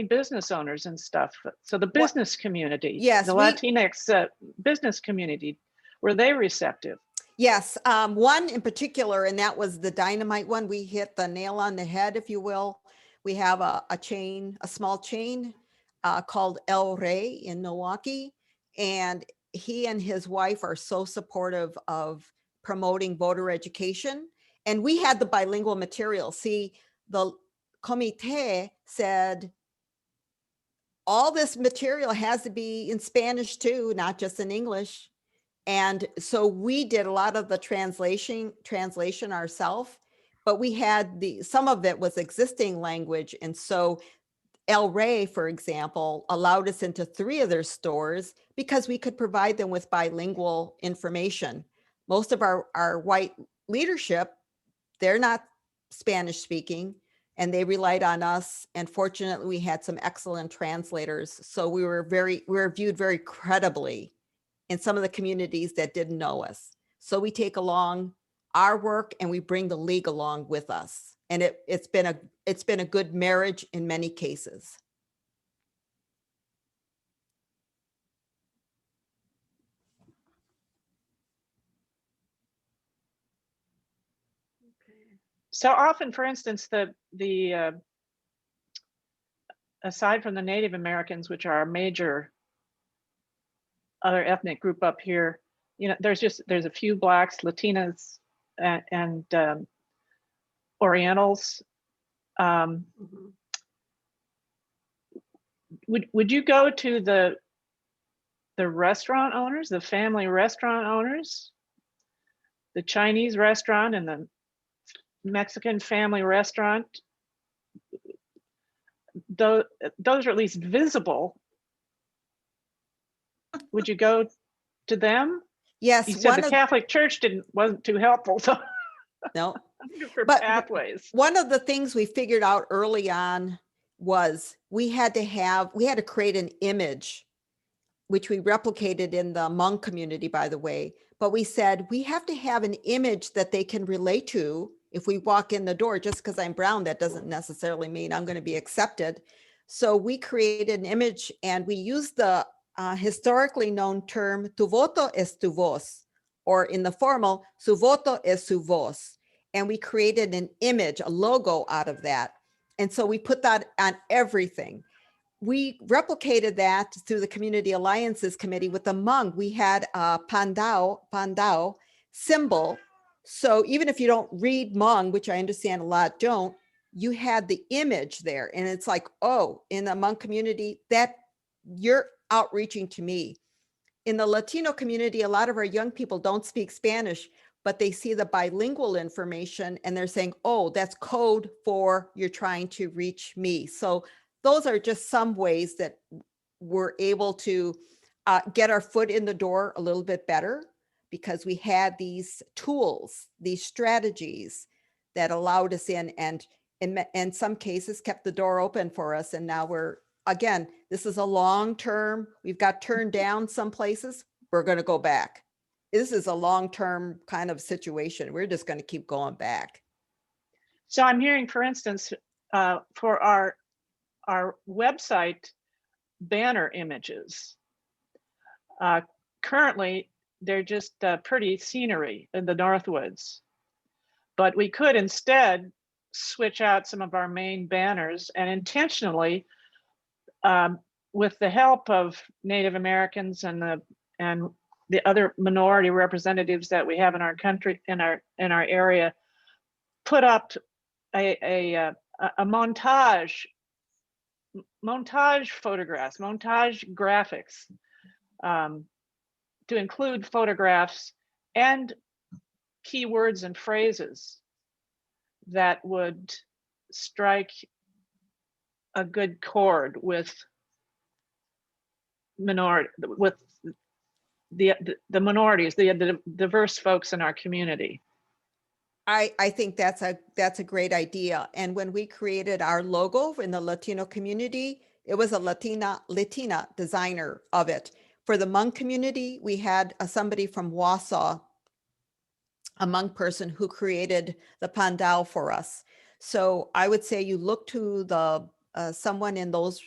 business owners and stuff. So the business community, Yes, the Latinx business community, were they receptive? Yes, one in particular, and that was the dynamite one. We hit the nail on the head, if you will. We have a small chain called El Rey in Milwaukee, and he and his wife are so supportive of promoting voter education. And we had the bilingual material. See, the Comite said, all this material has to be in Spanish too, not just in English. And so we did a lot of the translation ourselves, but we had some of it was existing language. And so El Rey, for example, allowed us into 3 of their stores because we could provide them with bilingual information. Most of our white leadership, they're not Spanish speaking, and they relied on us. And fortunately, we had some excellent translators. So we were viewed very credibly in some of the communities that didn't know us. So we take along our work and we bring the league along with us. And it's been a good marriage in many cases. So often, for instance, the aside from the Native Americans, which are a major other ethnic group up here, you know, there's a few Blacks, Latinas, and Orientals. Would you go to the restaurant owners, the family restaurant owners, the Chinese restaurant and the Mexican family restaurant? Those are at least visible. Would you go to them? Yes. You said the Catholic Church wasn't too helpful. So no, for but pathways. One of the things we figured out early on was we had to create an image, which we replicated in the Hmong community, by the way. But we said we have to have an image that they can relate to. If we walk in the door, just because I'm brown, that doesn't necessarily mean I'm going to be accepted. So we created an image, and we used the historically known term, tu voto es tu voz, or in the formal, su voto es su voz. And we created an image, a logo out of that. And so we put that on everything. We replicated that through the Community Alliances Committee with the Hmong. We had a pandao symbol. So even if you don't read Hmong, which I understand a lot don't, you had the image there. And it's like, oh, in the Hmong community, that you're outreaching to me. In the Latino community, a lot of our young people don't speak Spanish, but they see the bilingual information and they're saying, oh, that's code for you're trying to reach me. So those are just some ways that we're able to get our foot in the door a little bit better, because we had these tools, these strategies that allowed us in, and in some cases kept the door open for us. And now again, this is a long-term, we've got turned down some places, we're going to go back. This is a long-term kind of situation. We're just going to keep going back. So I'm hearing, for instance, for our website banner images, currently they're just pretty scenery in the Northwoods, but we could instead switch out some of our main banners and intentionally, with the help of Native Americans and the other minority representatives that we have in our country, in our area, put up a montage photographs, montage graphics, to include photographs and keywords and phrases that would strike a good chord with the minorities, the diverse folks in our community. I think that's a great idea. And when we created our logo in the Latino community, it was a Latina designer of it. For the Hmong community, we had somebody from Wausau, a Hmong person who created the pandao for us. So I would say you look to the someone in those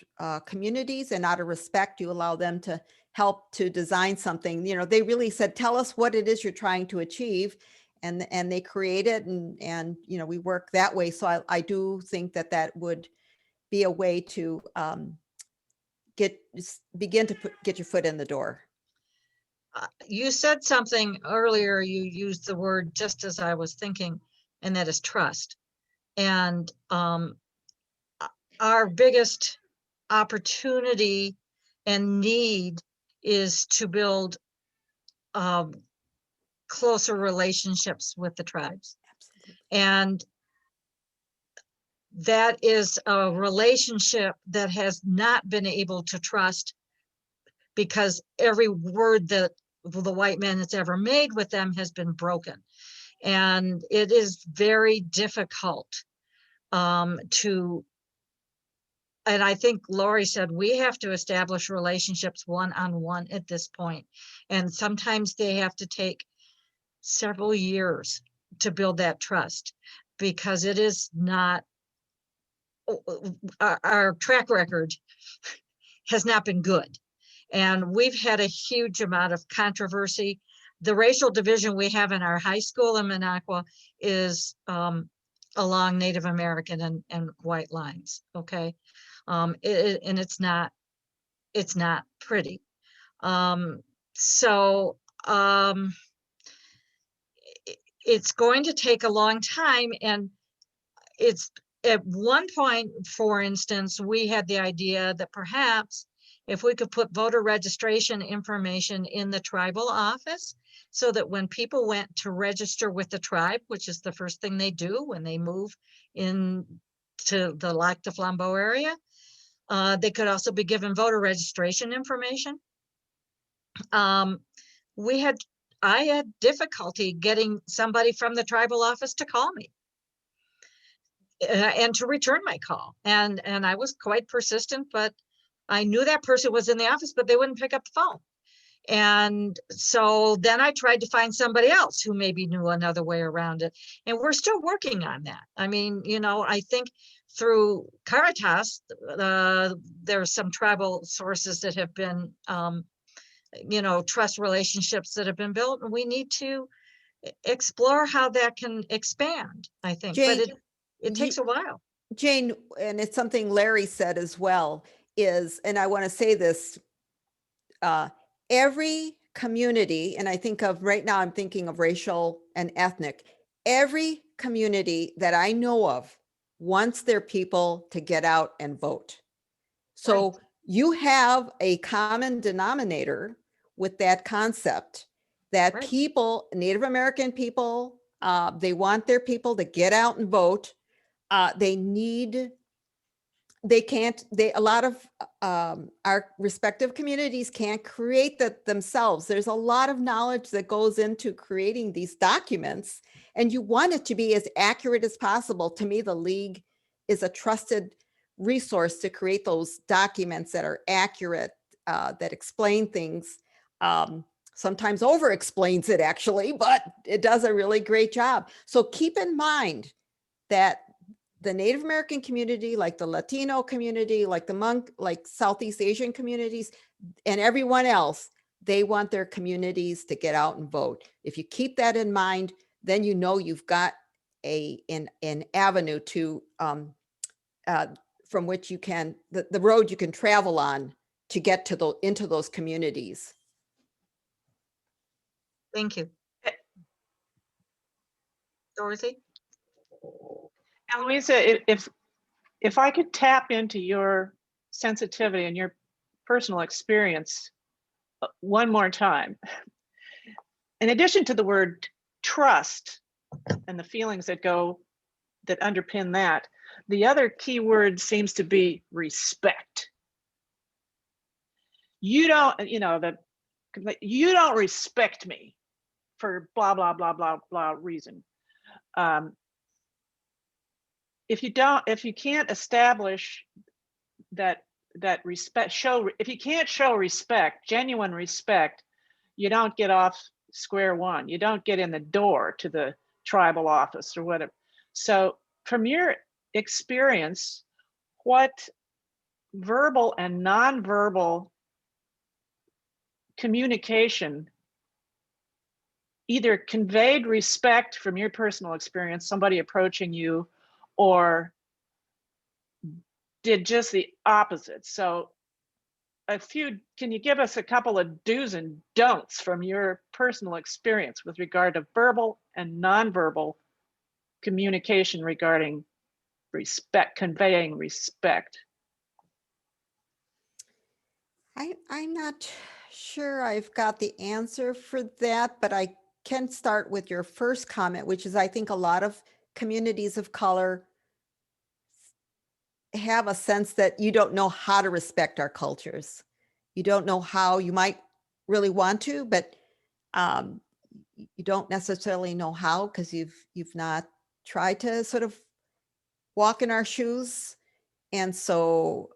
communities, and out of respect, you allow them to help to design something. You know, they really said, tell us what it is you're trying to achieve. And they create it, and you know, we work that way. So I do think that that would be a way to begin to get your foot in the door. You said something earlier, you used the word just as I was thinking, and that is trust. And our biggest opportunity and need is to build closer relationships with the tribes. Absolutely. And that is a relationship that has not been able to trust, because every word that the white man has ever made with them has been broken. And it is very difficult to, and I think Lori said, we have to establish relationships one-on-one at this point. And sometimes they have to take several years to build that trust, because it is not, our track record has not been good. And we've had a huge amount of controversy. The racial division we have in our high school in Minocqua is along Native American and white lines, okay? And it's not pretty. It's going to take a long time, and it's at one point, for instance, we had the idea that perhaps if we could put voter registration information in the tribal office, so that when people went to register with the tribe, which is the first thing they do when they move in to the Lac de Flambeau area, they could also be given voter registration information. I had difficulty getting somebody from the tribal office to call me and to return my call. And I was quite persistent, but I knew that person was in the office, but they wouldn't pick up the phone. And so then I tried to find somebody else who maybe knew another way around it. And we're still working on that. I mean, you know, I think through Caritas, there's some tribal sources that have been, you know, trust relationships that have been built. And we need to explore how that can expand, I think. Jane, but it takes a while. Jane, and it's something Larry said as well, is, and I want to say this, every community, and I think of right now, I'm thinking of racial and ethnic, every community that I know of wants their people to get out and vote. So right. You have a common denominator with that concept that right. People, Native American people, they want their people to get out and vote. A lot of our respective communities can't create that themselves. There's a lot of knowledge that goes into creating these documents, and you want it to be as accurate as possible. To me, the League is a trusted resource to create those documents that are accurate, that explain things. Sometimes over explains it actually, but it does a really great job. So keep in mind that the Native American community, like the Latino community, like the Hmong, like Southeast Asian communities, and everyone else, they want their communities to get out and vote. If you keep that in mind, then you know you've got an avenue to from which you can, the road you can travel on to get to into those communities. Thank you. Dorothy? Eloisa, if I could tap into your sensitivity and your personal experience one more time, in addition to the word trust and the feelings that underpin that, the other key word seems to be respect. You don't respect me for blah, blah, blah, blah, blah reason. If you can't establish that respect, if you can't show respect, genuine respect, you don't get off square one. You don't get in the door to the tribal office or whatever. So from your experience, what verbal and nonverbal communication either conveyed respect from your personal experience, somebody approaching you, or did just the opposite? So can you give us a couple of do's and don'ts from your personal experience with regard to verbal and nonverbal communication regarding respect, conveying respect? I'm not sure I've got the answer for that, but I can start with your first comment, which is I think a lot of communities of color have a sense that you don't know how to respect our cultures. You don't know how. You might really want to, but you don't necessarily know how because you've not tried to sort of walk in our shoes. And so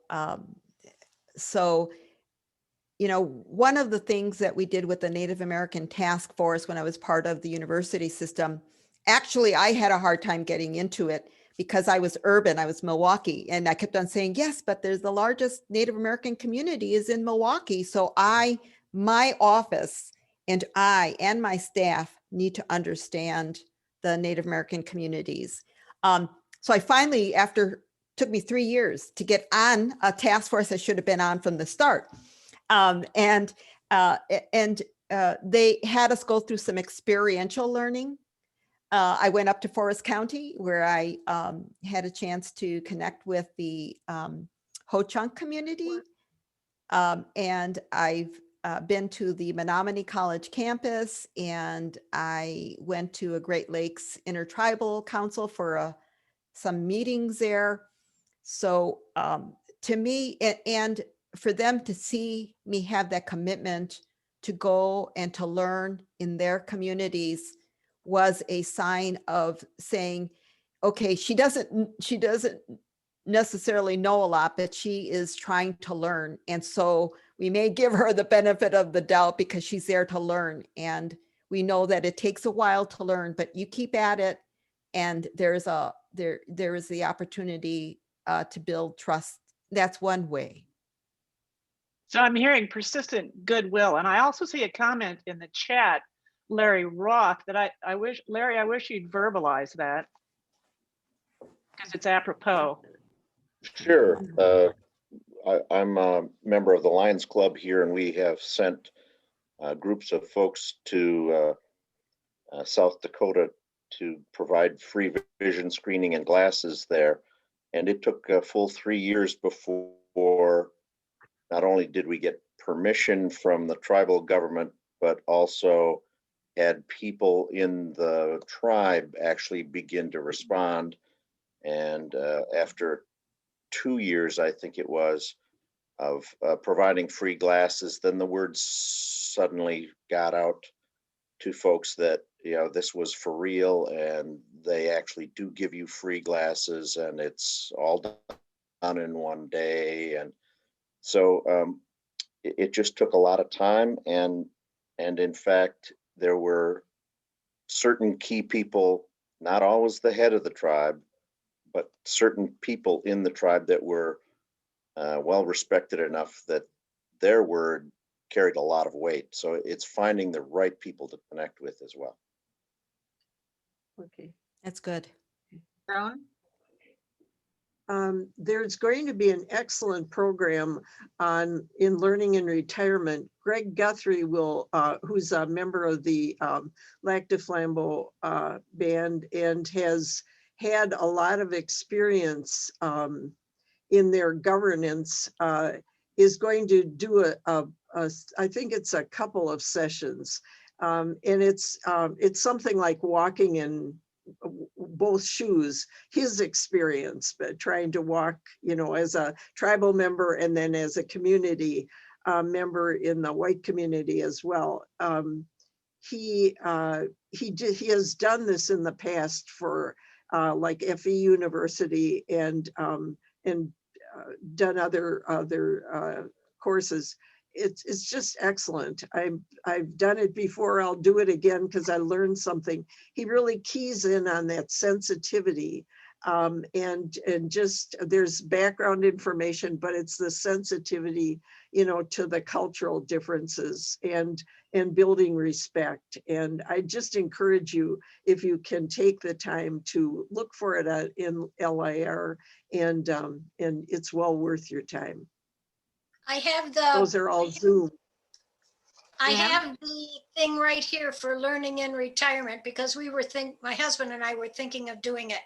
you know, one of the things that we did with the Native American Task Force when I was part of the university system, actually, I had a hard time getting into it because I was urban, I was Milwaukee, and I kept on saying, yes, but there's the largest Native American community is in Milwaukee. So my office and I and my staff need to understand the Native American communities. So I finally, took me 3 years to get on a task force I should have been on from the start. They had us go through some experiential learning. I went up to Forest County where I had a chance to connect with the Ho-Chunk community. And I've been to the Menominee College campus, and I went to a Great Lakes Intertribal Council for some meetings there. So to me, and for them to see me have that commitment to go and to learn in their communities was a sign of saying, okay, she doesn't necessarily know a lot, but she is trying to learn. And so we may give her the benefit of the doubt because she's there to learn. And we know that it takes a while to learn, but you keep at it. And there is the opportunity to build trust. That's one way. So I'm hearing persistent goodwill. And I also see a comment in the chat, Larry Roth, that I wish you'd verbalize that because it's apropos. Sure. I'm a member of the Lions Club here, and we have sent groups of folks to South Dakota to provide free vision screening and glasses there. And it took a full 3 years before not only did we get permission from the tribal government, but also had people in the tribe actually begin to respond. And after 2 years, I think it was, of providing free glasses, then the word suddenly got out to folks that, you know, this was for real and they actually do give you free glasses and it's all done in one day. And so it just took a lot of time. And in fact, there were certain key people, not always the head of the tribe, but certain people in the tribe that were well respected enough that their word carried a lot of weight. So it's finding the right people to connect with as well. Okay. That's good. Brown? There's going to be an excellent program in learning and retirement. Greg Guthrie will, who's a member of the Lac du Flambeau band and has had a lot of experience in their governance, is going to do I think it's a couple of sessions. And it's something like walking in both shoes, his experience, but trying to walk, you know, as a tribal member and then as a community member in the white community as well. He has done this in the past for like FE University and done other courses. It's just excellent. I've done it before. I'll do it again because I learned something. He really keys in on that sensitivity, and just there's background information, but it's the sensitivity, you know, to the cultural differences and building respect. And I just encourage you, if you can take the time to look for it in LIR, and it's well worth your time. I have Those are all Zoom. I Jan? have the thing right here for learning in retirement, because my husband and I were thinking of doing it.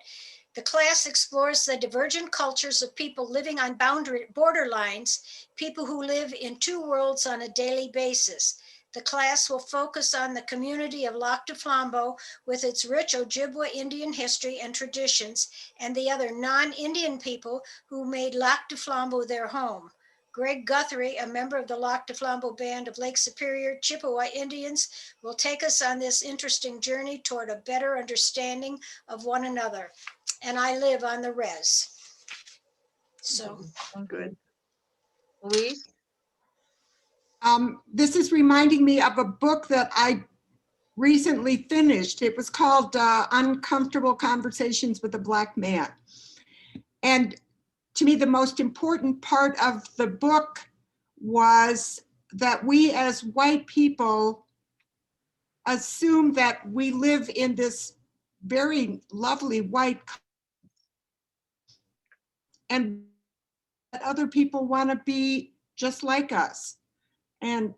The class explores the divergent cultures of people living on borderlines, people who live in two worlds on a daily basis. The class will focus on the community of Lac du Flambeau with its rich Ojibwa Indian history and traditions, and the other non-Indian people who made Lac du Flambeau their home. Greg Guthrie, a member of the Lac du Flambeau Band of Lake Superior Chippewa Indians, will take us on this interesting journey toward a better understanding of one another. And I live on the res. So Good. Louise? This is reminding me of a book that I recently finished. It was called Uncomfortable Conversations with a Black Man. And to me, the most important part of the book was that we as white people assume that we live in this very lovely white and that other people want to be just like us. And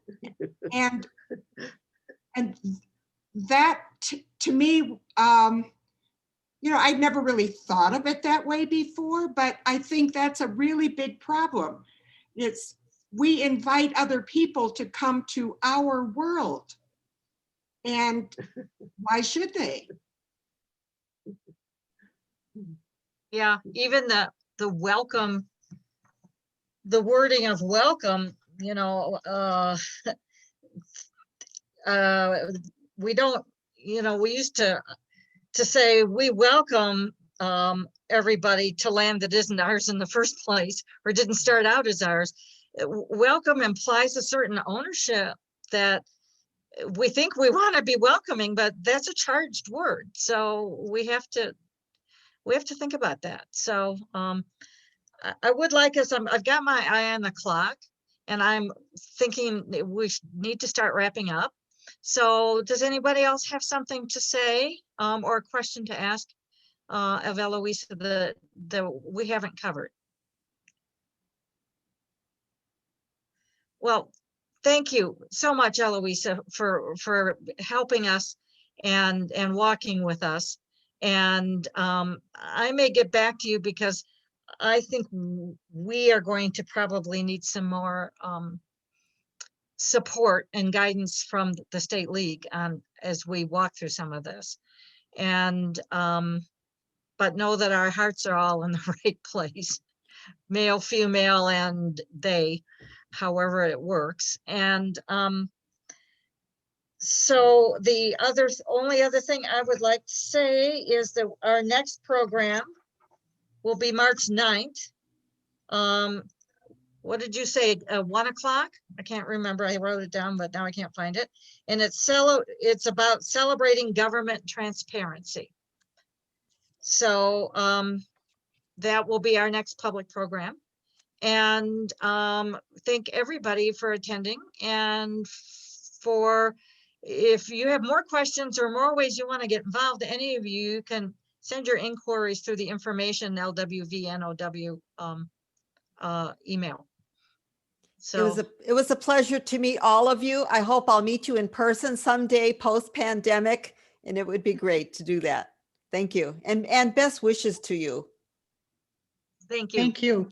that to me, you know, I'd never really thought of it that way before, but I think that's a really big problem. It's we invite other people to come to our world. And why should they? Yeah, even the welcome, the wording of welcome, you know, we don't, you know, we used to say we welcome everybody to land that isn't ours in the first place or didn't start out as ours. Welcome implies a certain ownership that we think we want to be welcoming, but that's a charged word. So we have to think about that. So I would like us, I've got my eye on the clock and I'm thinking that we need to start wrapping up. So does anybody else have something to say or a question to ask of Eloisa that we haven't covered? Well, thank you so much, Eloisa, for helping us and walking with us. And I may get back to you because I think we are going to probably need some more support and guidance from the state league as we walk through some of this. And but know that our hearts are all in the right place, male, female, and they, however it works. And so the only other thing I would like to say is that our next program will be March 9th. What did you say, 1 o'clock? I can't remember, I wrote it down, but now I can't find it. And it's about celebrating government transparency. So that will be our next public program. And thank everybody for attending, and if you have more questions or more ways you want to get involved, any of you can send your inquiries through the information LWVNOW email. So It was a pleasure to meet all of you. I hope I'll meet you in person someday post-pandemic, and it would be great to do that. Thank you, and best wishes to you. thank you. Thank you.